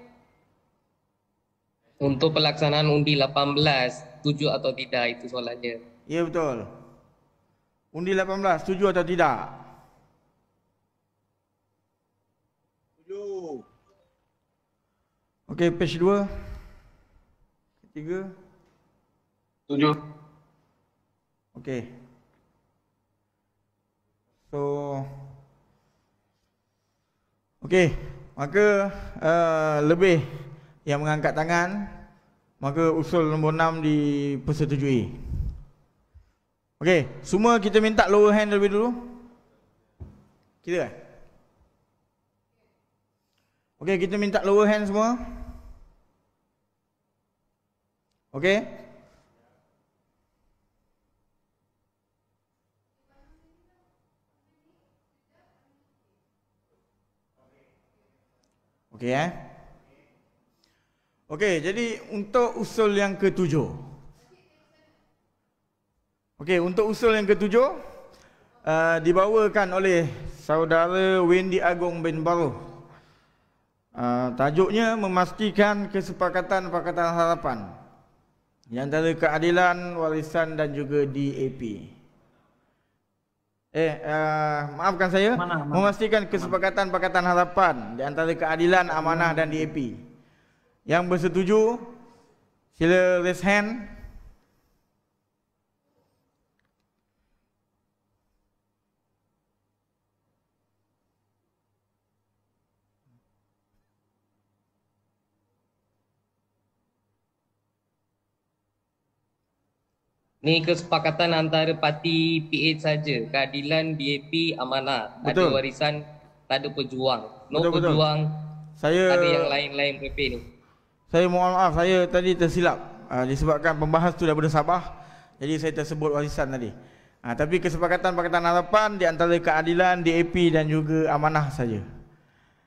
Speaker 16: Untuk pelaksanaan undi 18, setuju atau tidak itu soalannya.
Speaker 1: Ya betul. Undi 18, setuju atau tidak? Okey, page 2. Ketiga.
Speaker 16: Setuju.
Speaker 1: Okey. Okey, maka lebih yang mengangkat tangan, maka usul nombor 6 dipersetujui. Okey, semua kita minta lower hand terlebih dulu. Kira? Okey, kita minta lower hand semua. Okey. Okey Okey, jadi untuk usul yang ke-7. Okey, untuk usul yang ke-7 dibawakan oleh saudara Wendy Agong bin Baruh. Tajuknya memastikan kesepakatan Pakatan Harapan di antara keadilan, warisan dan juga DAP. Maafkan saya, memastikan kesepakatan Pakatan Harapan di antara Keadilan, Amanah dan DAP. Yang bersetuju, sila raise hand.
Speaker 16: Ni kesepakatan antara parti PH saja, Keadilan, DAP, Amanah.
Speaker 1: Betul.
Speaker 16: Ada warisan, tak ada pejuang. No
Speaker 1: Betul,
Speaker 16: pejuang,
Speaker 1: saya,
Speaker 16: ada yang lain-lain PP ni.
Speaker 1: Saya mohon maaf, saya tadi tersilap disebabkan pembahas tu daripada Sabah. Jadi saya tersebut warisan tadi. Tapi kesepakatan Pakatan Harapan di antara Keadilan, DAP dan juga Amanah saja.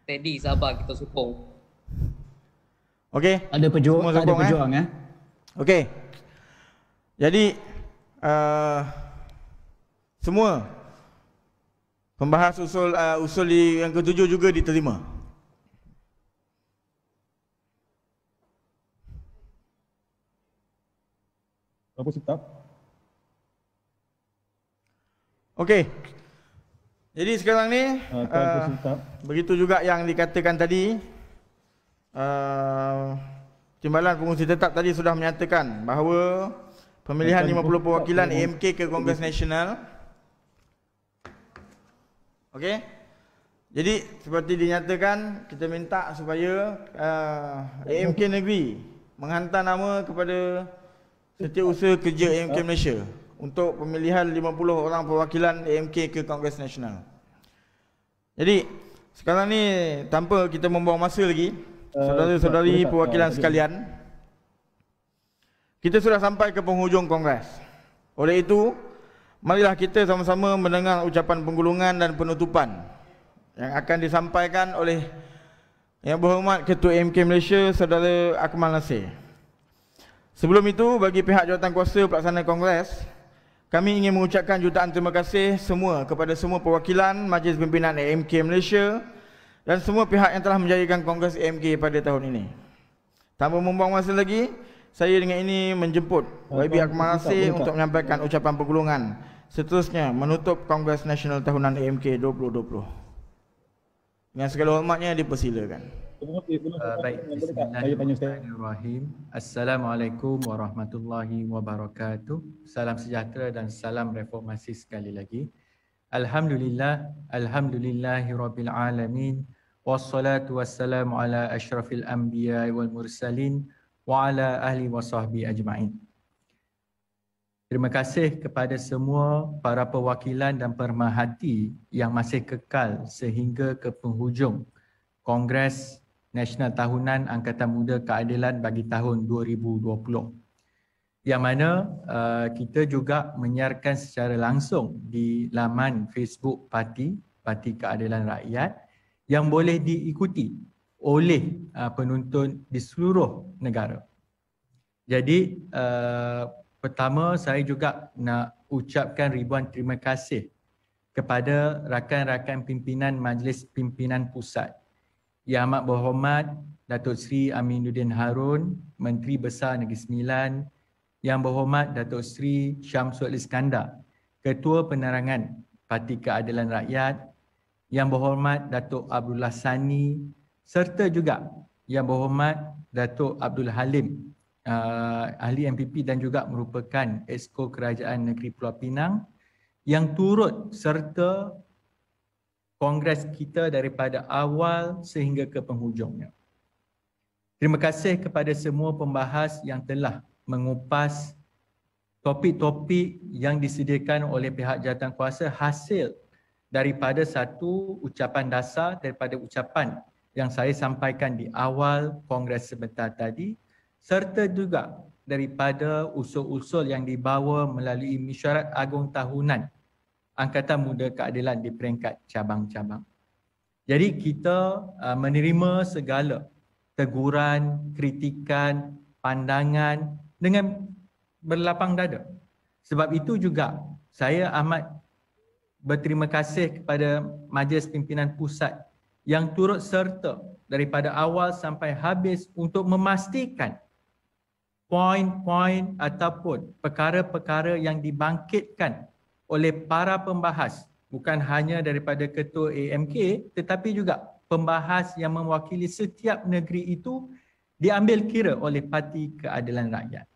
Speaker 16: Teddy, sabar kita sokong.
Speaker 1: Okey.
Speaker 10: Ada pejuang,
Speaker 1: semua
Speaker 10: tak ada
Speaker 1: sokong,
Speaker 10: pejuang
Speaker 1: Okey. Jadi semua pembahas usul yang ketujuh juga diterima.
Speaker 5: Apa tetap? Okey.
Speaker 1: Jadi sekarang ni begitu juga yang dikatakan tadi, Timbalan Pengurusi Tetap tadi sudah menyatakan bahawa pemilihan 50 perwakilan AMK ke Kongres Nasional. Okey. Jadi seperti dinyatakan, kita minta supaya AMK negeri menghantar nama kepada Setiausaha Kerja AMK Malaysia untuk pemilihan 50 orang perwakilan AMK ke Kongres Nasional. Jadi sekarang ni tanpa kita membuang masa lagi, saudara-saudari perwakilan sekalian, kita sudah sampai ke penghujung Kongres. Oleh itu, marilah kita sama-sama mendengar ucapan penggulungan dan penutupan yang akan disampaikan oleh Yang Berhormat Ketua AMK Malaysia, Saudara Akmal Nasir. Sebelum itu, bagi pihak jawatankuasa pelaksana Kongres, kami ingin mengucapkan jutaan terima kasih semua kepada semua perwakilan Majlis Pimpinan AMK Malaysia dan semua pihak yang telah menjadikan Kongres AMK pada tahun ini. Tanpa membuang masa lagi, saya dengan ini menjemput YB Akmal Nasir untuk menyampaikan ucapan pergulungan. Seterusnya menutup Kongres Nasional Tahunan AMK 2020. Dengan segala hormatnya dipersilakan.
Speaker 17: Baik, bismillahirrahmanirrahim. Assalamualaikum warahmatullahi wabarakatuh. Salam sejahtera dan salam reformasi sekali lagi. Alhamdulillah, alhamdulillahirabbil alamin. Wassalatu wassalamu ala asyrafil anbiya wal mursalin wa ala ahli wa sahbihi ajma'in. Terima kasih kepada semua para perwakilan dan pemerhati yang masih kekal sehingga ke penghujung Kongres Nasional Tahunan Angkatan Muda Keadilan bagi tahun 2020. Yang mana kita juga menyiarkan secara langsung di laman Facebook Parti Keadilan Rakyat yang boleh diikuti oleh penonton di seluruh negara. Jadi pertama saya juga nak ucapkan ribuan terima kasih kepada rakan-rakan pimpinan Majlis Pimpinan Pusat Yang Amat Berhormat Datuk Seri Aminuddin Harun, Menteri Besar Negeri Sembilan, Yang Berhormat Datuk Seri Syamsul Iskandar, Ketua Penerangan Parti Keadilan Rakyat, Yang Berhormat Datuk Abdullah Sani, serta juga Yang Berhormat Datuk Abdul Halim, ahli MPP dan juga merupakan Exco Kerajaan Negeri Pulau Pinang yang turut serta Kongres kita daripada awal sehingga ke penghujungnya. Terima kasih kepada semua pembahas yang telah mengupas topik-topik yang disediakan oleh pihak jawatankuasa hasil daripada satu ucapan dasar daripada ucapan yang saya sampaikan di awal Kongres sebentar tadi, serta juga daripada usul-usul yang dibawa melalui Mesyuarat Agung Tahunan Angkatan Muda Keadilan di peringkat cabang-cabang. Jadi kita menerima segala teguran, kritikan, pandangan dengan berlapang dada. Sebab itu juga saya amat berterima kasih kepada Majlis Pimpinan Pusat yang turut serta daripada awal sampai habis untuk memastikan poin-poin ataupun perkara-perkara yang dibangkitkan oleh para pembahas bukan hanya daripada ketua AMK tetapi juga pembahas yang mewakili setiap negeri itu diambil kira oleh Parti Keadilan Rakyat.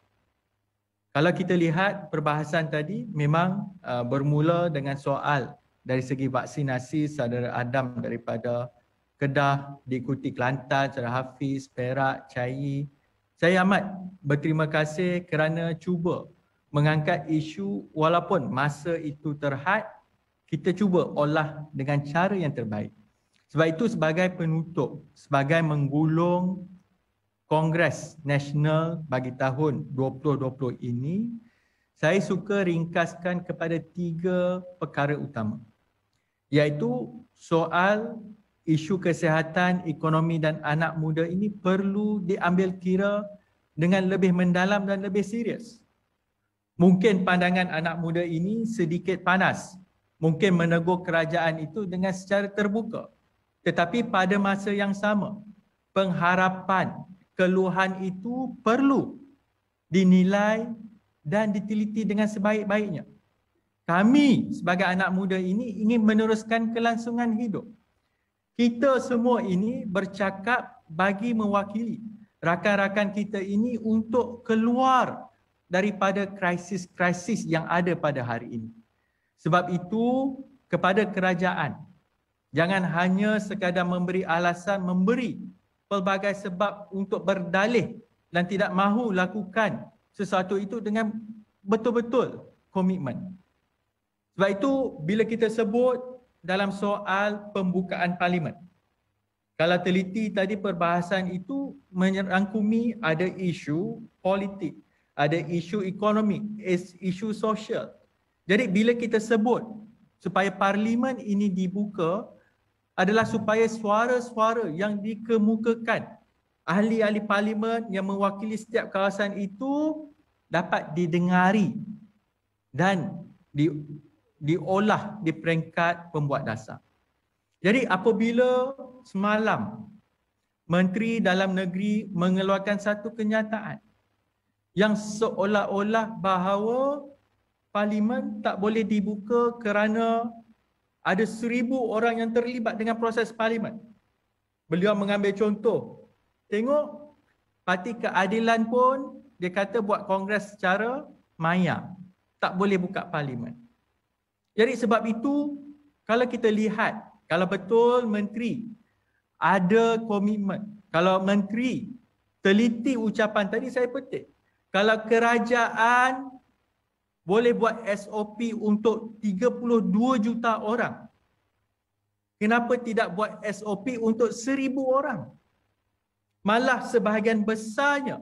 Speaker 17: Kalau kita lihat perbahasan tadi memang bermula dengan soal dari segi vaksinasi saudara Adam daripada Kedah, diikuti Kelantan, saudara Hafiz, Perak, Cayi. Saya amat berterima kasih kerana cuba mengangkat isu walaupun masa itu terhad, kita cuba olah dengan cara yang terbaik. Sebab itu sebagai penutup, sebagai menggulung Kongres Nasional bagi tahun 2020 ini, saya suka ringkaskan kepada 3 perkara utama. Iaitu soal isu kesihatan, ekonomi dan anak muda ini perlu diambil kira dengan lebih mendalam dan lebih serius. Mungkin pandangan anak muda ini sedikit panas. Mungkin menegur kerajaan itu dengan secara terbuka. Tetapi pada masa yang sama, pengharapan, keluhan itu perlu dinilai dan diteliti dengan sebaik-baiknya. Kami sebagai anak muda ini ingin meneruskan kelangsungan hidup. Kita semua ini bercakap bagi mewakili rakan-rakan kita ini untuk keluar daripada krisis-krisis yang ada pada hari ini. Sebab itu kepada kerajaan, jangan hanya sekadar memberi alasan, memberi pelbagai sebab untuk berdalih dan tidak mahu lakukan sesuatu itu dengan betul-betul komitmen. Sebab itu bila kita sebut dalam soal pembukaan parlimen, kalau teliti tadi perbahasan itu merangkumi ada isu politik, ada isu ekonomi, isu sosial. Jadi bila kita sebut supaya parlimen ini dibuka adalah supaya suara-suara yang dikemukakan ahli-ahli parlimen yang mewakili setiap kawasan itu dapat didengari dan diolah di peringkat pembuat dasar. Jadi apabila semalam Menteri Dalam Negeri mengeluarkan satu kenyataan yang seolah-olah bahawa parlimen tak boleh dibuka kerana ada 1,000 orang yang terlibat dengan proses parlimen. Beliau mengambil contoh. Tengok Parti Keadilan pun dia kata buat kongres secara maya. Tak boleh buka parlimen. Jadi sebab itu kalau kita lihat, kalau betul menteri ada komitmen, kalau menteri teliti ucapan tadi saya petik. Kalau kerajaan boleh buat SOP untuk 32 juta orang, kenapa tidak buat SOP untuk 1,000 orang? Malah sebahagian besarnya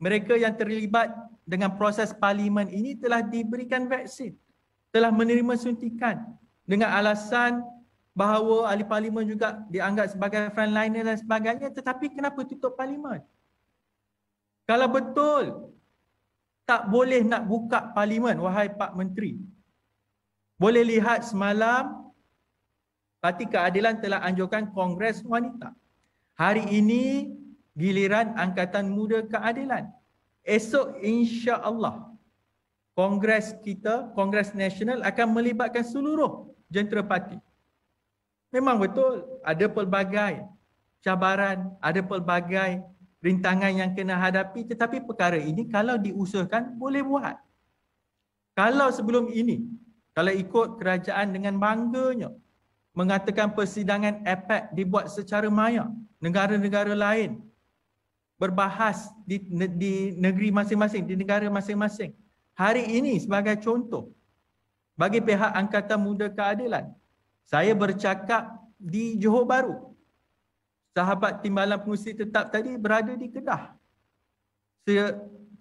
Speaker 17: mereka yang terlibat dengan proses parlimen ini telah diberikan vaksin, telah menerima suntikan dengan alasan bahawa ahli parlimen juga dianggap sebagai frontliner dan sebagainya, tetapi kenapa tutup parlimen? Kalau betul tak boleh nak buka parlimen, wahai Pak Menteri, boleh lihat semalam Parti Keadilan telah anjurkan Kongres Wanita. Hari ini giliran Angkatan Muda Keadilan. Esok insya-Allah Kongres kita, Kongres Nasional akan melibatkan seluruh jentera parti. Memang betul ada pelbagai cabaran, ada pelbagai rintangan yang kena hadapi, tetapi perkara ini kalau diusahakan boleh buat. Kalau sebelum ini, kalau ikut kerajaan dengan bangganya mengatakan persidangan APEC dibuat secara maya, negara-negara lain berbahas di negeri masing-masing, di negara masing-masing. Hari ini sebagai contoh, bagi pihak Angkatan Muda Keadilan, saya bercakap di Johor Bahru. Sahabat Timbalan Pengurusi Tetap tadi berada di Kedah.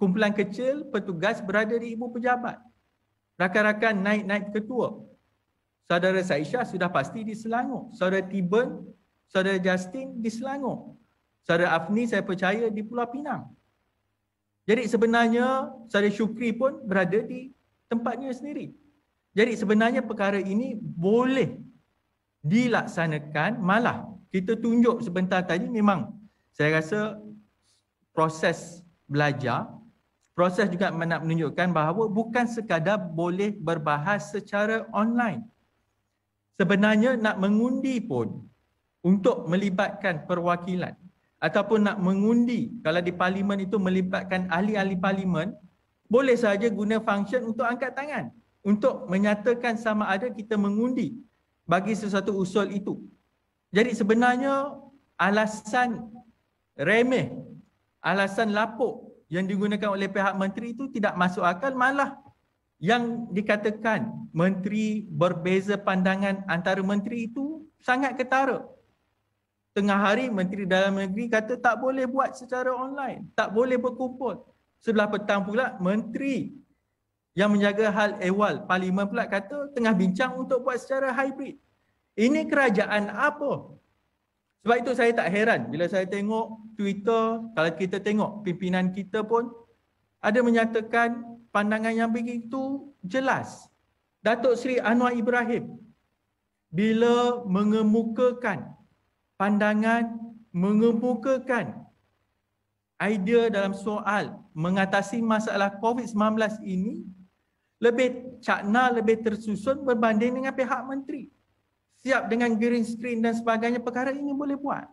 Speaker 17: Kumpulan kecil petugas berada di Ibu Pejabat. Rakan-rakan naik ketua. Saudara Saisyah sudah pasti di Selangor. Saudara Tiben, Saudara Justin di Selangor. Saudara Afni saya percaya di Pulau Pinang. Jadi sebenarnya Saudara Syukri pun berada di tempatnya sendiri. Jadi sebenarnya perkara ini boleh dilaksanakan, malah kita tunjuk sebentar tadi memang saya rasa proses belajar, proses juga nak menunjukkan bahawa bukan sekadar boleh berbahas secara online. sebenarnya nak mengundi pun untuk melibatkan perwakilan ataupun nak mengundi kalau di parlimen itu melibatkan ahli-ahli parlimen, boleh saja guna function untuk angkat tangan untuk menyatakan sama ada kita mengundi bagi sesuatu usul itu. Jadi sebenarnya alasan remeh, alasan lapuk yang digunakan oleh pihak menteri itu tidak masuk akal, malah yang dikatakan menteri berbeza pandangan antara menteri itu sangat ketara. Tengah hari Menteri Dalam Negeri kata tak boleh buat secara online, tak boleh berkumpul. Sebelah petang pula menteri yang menjaga hal ehwal parlimen pula kata tengah bincang untuk buat secara hybrid. Ini kerajaan apa? Sebab itu saya tak heran bila saya tengok Twitter, kalau kita tengok pimpinan kita pun ada menyatakan pandangan yang begitu jelas. Datuk Seri Anwar Ibrahim bila mengemukakan pandangan, mengemukakan idea dalam soal mengatasi masalah COVID-19 ini lebih cakna, lebih tersusun berbanding dengan pihak menteri. Siap dengan green screen dan sebagainya, perkara ini boleh buat.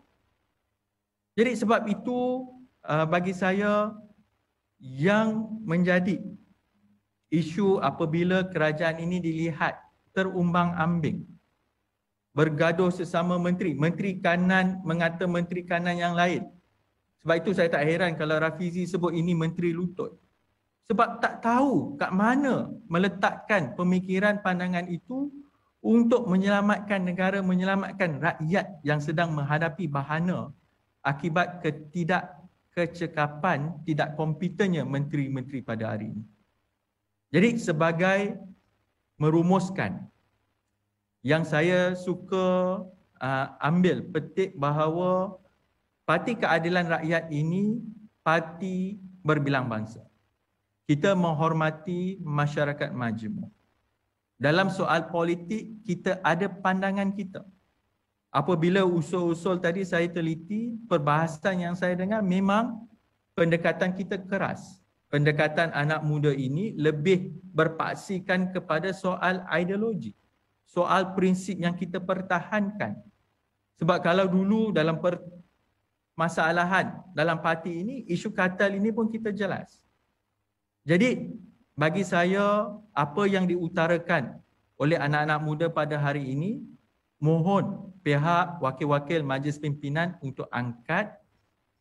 Speaker 17: Jadi sebab itu bagi saya yang menjadi isu apabila kerajaan ini dilihat terumbang-ambing, bergaduh sesama menteri, menteri kanan mengata menteri kanan yang lain. Sebab itu saya tak heran kalau Rafizi sebut ini menteri lutut. Sebab tak tahu kat mana meletakkan pemikiran pandangan itu untuk menyelamatkan negara, menyelamatkan rakyat yang sedang menghadapi bahana akibat ketidakkecekapan, tidak kompetennya menteri-menteri pada hari ini. Jadi sebagai merumuskan, yang saya suka ambil petik bahawa Parti Keadilan Rakyat ini parti berbilang bangsa. Kita menghormati masyarakat majmuk. Dalam soal politik, kita ada pandangan kita. Apabila usul-usul tadi saya teliti, perbahasan yang saya dengar memang pendekatan kita keras. Pendekatan anak muda ini lebih berpaksikan kepada soal ideologi, soal prinsip yang kita pertahankan. Sebab kalau dulu dalam permasalahan dalam parti ini, isu kartel ini pun kita jelas. Jadi bagi saya, apa yang diutarakan oleh anak-anak muda pada hari ini, mohon pihak wakil-wakil majlis pimpinan untuk angkat,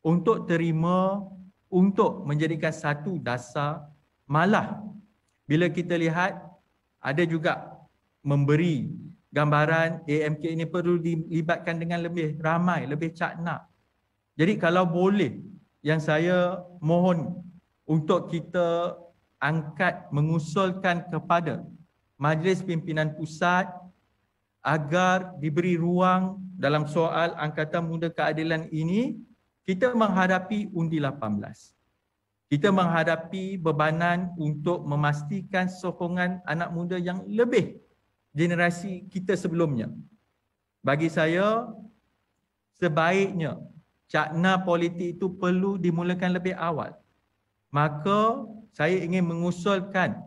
Speaker 17: untuk terima, untuk menjadikan satu dasar. Malah bila kita lihat ada juga memberi gambaran AMK ini perlu dilibatkan dengan lebih ramai, lebih cakna. Jadi kalau boleh, yang saya mohon untuk kita angkat, mengusulkan kepada Majlis Pimpinan Pusat agar diberi ruang dalam soal Angkatan Muda Keadilan ini. Kita menghadapi undi 18. Kita menghadapi bebanan untuk memastikan sokongan anak muda yang lebih generasi kita sebelumnya. Bagi saya, sebaiknya cakna politik itu perlu dimulakan lebih awal. Maka saya ingin mengusulkan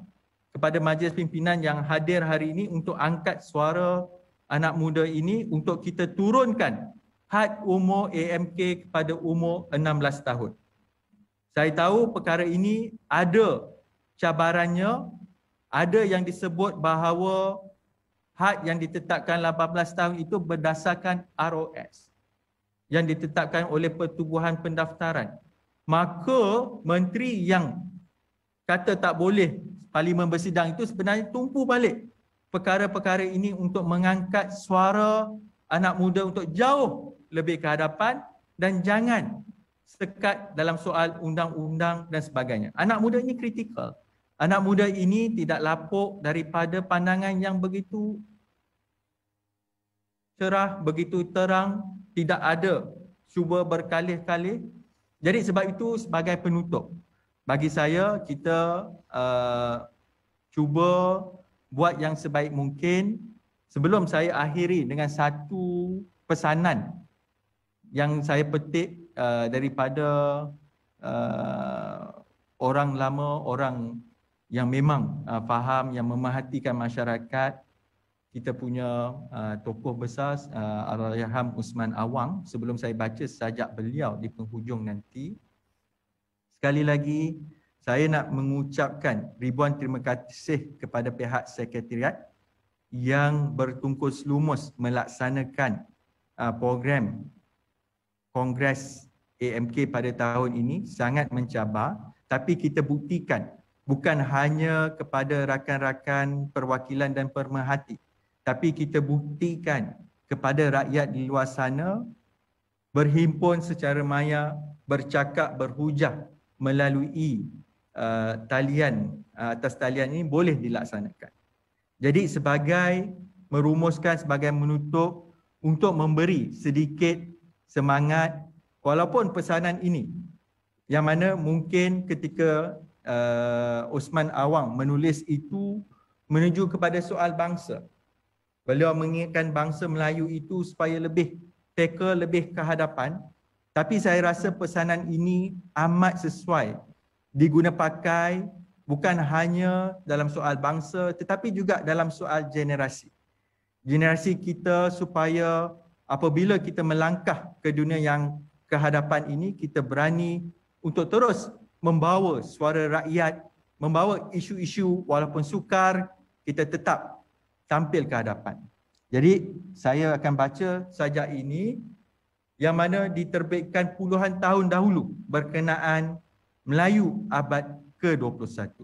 Speaker 17: kepada majlis pimpinan yang hadir hari ini untuk angkat suara anak muda ini untuk kita turunkan had umur AMK kepada umur 16 tahun. Saya tahu perkara ini ada cabarannya, ada yang disebut bahawa had yang ditetapkan 18 tahun itu berdasarkan ROS yang ditetapkan oleh Pertubuhan Pendaftaran. Maka menteri yang kata tak boleh parlimen bersidang itu sebenarnya tumpu balik perkara-perkara ini untuk mengangkat suara anak muda untuk jauh lebih ke hadapan dan jangan sekat dalam soal undang-undang dan sebagainya. Anak muda ini kritikal. Anak muda ini tidak lapuk daripada pandangan yang begitu cerah, begitu terang, tidak ada cuba berkalih-kalih. Jadi sebab itu sebagai penutup, bagi saya kita cuba buat yang sebaik mungkin. Sebelum saya akhiri dengan satu pesanan yang saya petik daripada orang lama, orang yang memang faham, yang memerhatikan masyarakat. kita punya tokoh besar Allahyarham Usman Awang. Sebelum saya baca sajak beliau di penghujung nanti, sekali lagi saya nak mengucapkan ribuan terima kasih kepada pihak sekretariat yang bertungkus lumus melaksanakan program Kongres AMK pada tahun ini. Sangat mencabar, tapi kita buktikan bukan hanya kepada rakan-rakan perwakilan dan pemerhati, tapi kita buktikan kepada rakyat di luar sana berhimpun secara maya, bercakap, berhujah melalui atas talian ini boleh dilaksanakan. Jadi sebagai merumuskan, sebagai menutup, untuk memberi sedikit semangat, walaupun pesanan ini yang mana mungkin ketika Usman Awang menulis itu menuju kepada soal bangsa, beliau mengingatkan bangsa Melayu itu supaya lebih tackle, lebih ke hadapan. Tapi saya rasa pesanan ini amat sesuai diguna pakai bukan hanya dalam soal bangsa tetapi juga dalam soal generasi. Generasi kita supaya apabila kita melangkah ke dunia yang ke hadapan ini, kita berani untuk terus membawa suara rakyat, membawa isu-isu walaupun sukar, kita tetap tampil ke hadapan. Jadi saya akan baca sajak ini yang mana diterbitkan puluhan tahun dahulu berkenaan Melayu abad ke-21.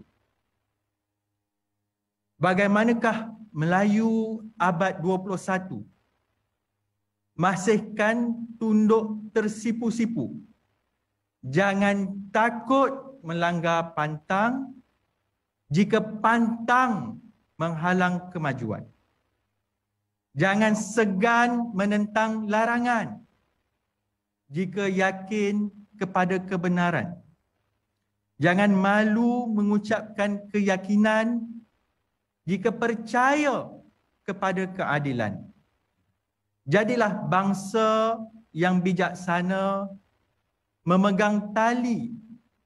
Speaker 17: Bagaimanakah Melayu abad 21? Masihkan tunduk tersipu-sipu. Jangan takut melanggar pantang jika pantang menghalang kemajuan. Jangan segan menentang larangan jika yakin kepada kebenaran. Jangan malu mengucapkan keyakinan jika percaya kepada keadilan. Jadilah bangsa yang bijaksana, memegang tali,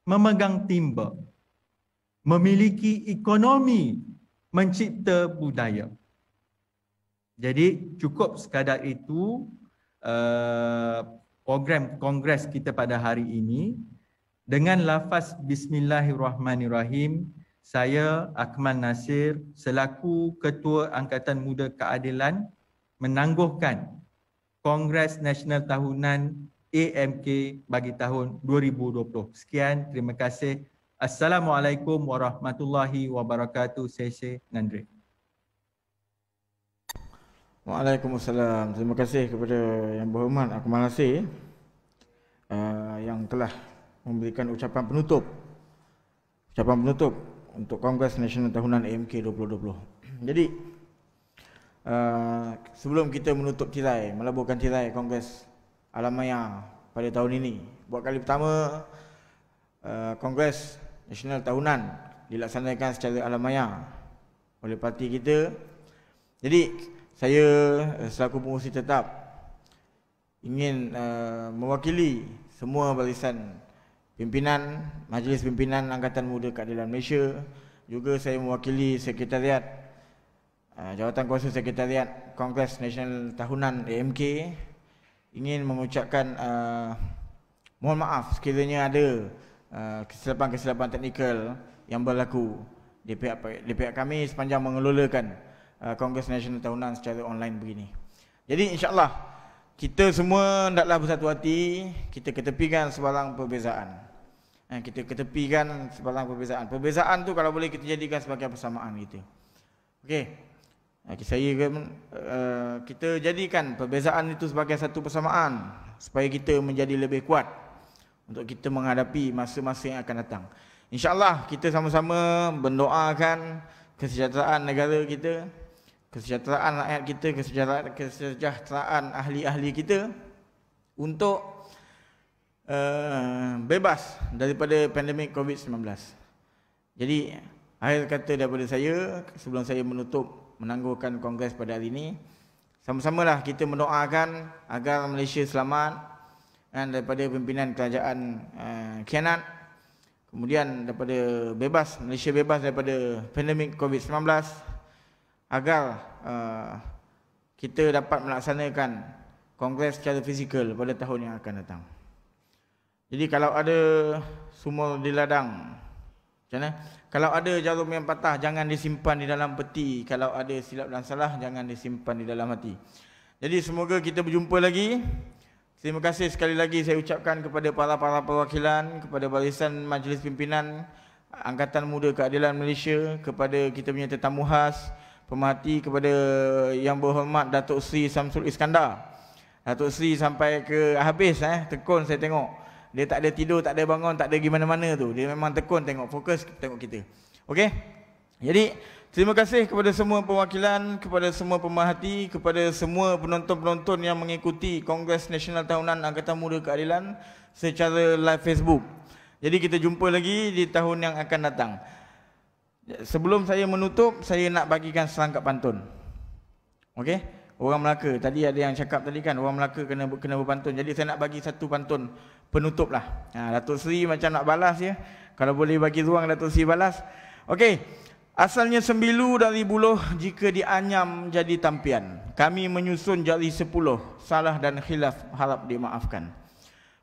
Speaker 17: memegang timba, memiliki ekonomi, mencipta budaya. Jadi cukup sekadar itu program kongres kita pada hari ini. Dengan lafaz Bismillahirrahmanirrahim, saya Akmal Nasir selaku Ketua Angkatan Muda Keadilan menangguhkan Kongres Nasional Tahunan AMK bagi tahun 2020. Sekian, terima kasih. Assalamualaikum warahmatullahi wabarakatuh. Saya Nandri.
Speaker 1: Waalaikumsalam. Terima kasih kepada Yang Berhormat Akmal Nasir yang telah memberikan ucapan penutup untuk Kongres Nasional Tahunan AMK 2020. Jadi sebelum kita menutup tirai, melaburkan tirai Kongres Alamaya pada tahun ini, buat kali pertama Kongres Nasional Tahunan dilaksanakan secara alamaya oleh parti kita. Jadi saya selaku pengurusi tetap ingin mewakili semua barisan pimpinan, Majlis Pimpinan Angkatan Muda Keadilan Malaysia. Juga saya mewakili Sekretariat, Jawatan Kuasa Sekretariat Kongres Nasional Tahunan AMK. Ingin mengucapkan mohon maaf sekiranya ada kesilapan-kesilapan teknikal yang berlaku di pihak kami sepanjang mengelolakan Kongres Nasional Tahunan secara online begini. Jadi insya-Allah kita semua hendaklah bersatu hati, kita ketepikan sebarang perbezaan. Kita ketepikan sebarang perbezaan. Perbezaan tu kalau boleh kita jadikan sebagai persamaan kita. Okey. Kita jadikan perbezaan itu sebagai satu persamaan supaya kita menjadi lebih kuat untuk kita menghadapi masa-masa yang akan datang. InsyaAllah kita sama-sama mendoakan kesejahteraan negara kita, kesejahteraan rakyat kita, kesejahteraan ahli-ahli kita untuk bebas daripada pandemik COVID-19. Jadi akhir kata daripada saya sebelum saya menangguhkan kongres pada hari ini, sama-samalah kita mendoakan agar Malaysia selamat dan daripada pimpinan kerajaan khianat, kemudian daripada Malaysia bebas daripada pandemik COVID-19 agar kita dapat melaksanakan kongres secara fizikal pada tahun yang akan datang. Jadi kalau ada sumur di ladang, macam mana? Kalau ada jarum yang patah, jangan disimpan di dalam peti. Kalau ada silap dan salah, jangan disimpan di dalam hati. Jadi semoga kita berjumpa lagi. Terima kasih sekali lagi saya ucapkan kepada para perwakilan, kepada barisan Majlis Pimpinan Angkatan Muda Keadilan Malaysia, kepada kita punya tetamu khas, pemerhati, kepada Yang Berhormat Datuk Seri Samsul Iskandar. Datuk Seri sampai ke habis tekun saya tengok. Dia tak ada tidur, tak ada bangun, tak ada gimana mana tu. Dia memang tekun tengok, fokus tengok kita. Okey? Jadi terima kasih kepada semua perwakilan, kepada semua pemerhati, kepada semua penonton-penonton yang mengikuti Kongres Nasional Tahunan Angkatan Muda Keadilan secara live Facebook. Jadi kita jumpa lagi di tahun yang akan datang. Sebelum saya menutup, saya nak bagikan serangkap pantun. Okey? Orang Melaka, tadi ada yang cakap tadi kan, orang Melaka kena berpantun. Jadi saya nak bagi satu pantun penutup lah. Datuk Seri macam nak balas ya. Kalau boleh bagi ruang Datuk Seri balas. Okey. Asalnya sembilu dari buluh, jika dianyam jadi tampian. Kami menyusun jari 10, salah dan khilaf harap dimaafkan.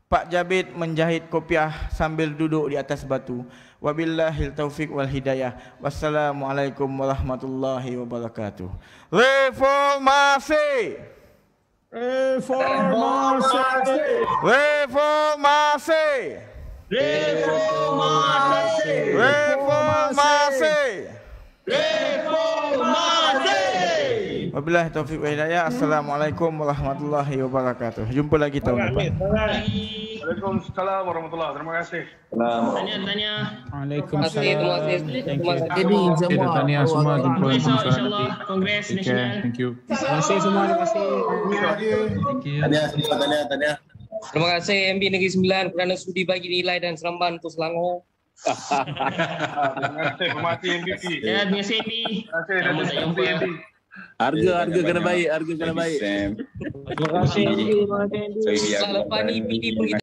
Speaker 1: Pak Jabid menjahit kopiah sambil duduk di atas batu. Wabillahil taufiq wal hidayah. Wassalamualaikum warahmatullahi wabarakatuh. Reformasi. Reformasi. Reformasi. Reformasi. Reformasi. Reformasi. Wabillahi taufiq wal hidayah. Assalamualaikum warahmatullahi wabarakatuh. Jumpa lagi tahun depan.
Speaker 3: Waalaikumsalam warahmatullahi. Terima kasih.
Speaker 10: Tanya.
Speaker 16: Waalaikumsalam.
Speaker 10: Terima kasih.
Speaker 12: Tanya semua jumpa
Speaker 10: InsyaAllah Kongres Nasional.
Speaker 12: Thank you.
Speaker 10: Terima kasih semua. Terima kasih.
Speaker 18: Tanya.
Speaker 16: Terima kasih MB Negeri Sembilan kerana sudi bagi nilai dan seremban untuk Selangor.
Speaker 3: Terima kasih pemerhati MVP.
Speaker 10: Ya, terima kasih MB.
Speaker 3: Terima kasih dan MB.
Speaker 18: Harga kena baik, harga kena baik.
Speaker 10: Terima kasih.
Speaker 16: Tahun lepas ni PD pergi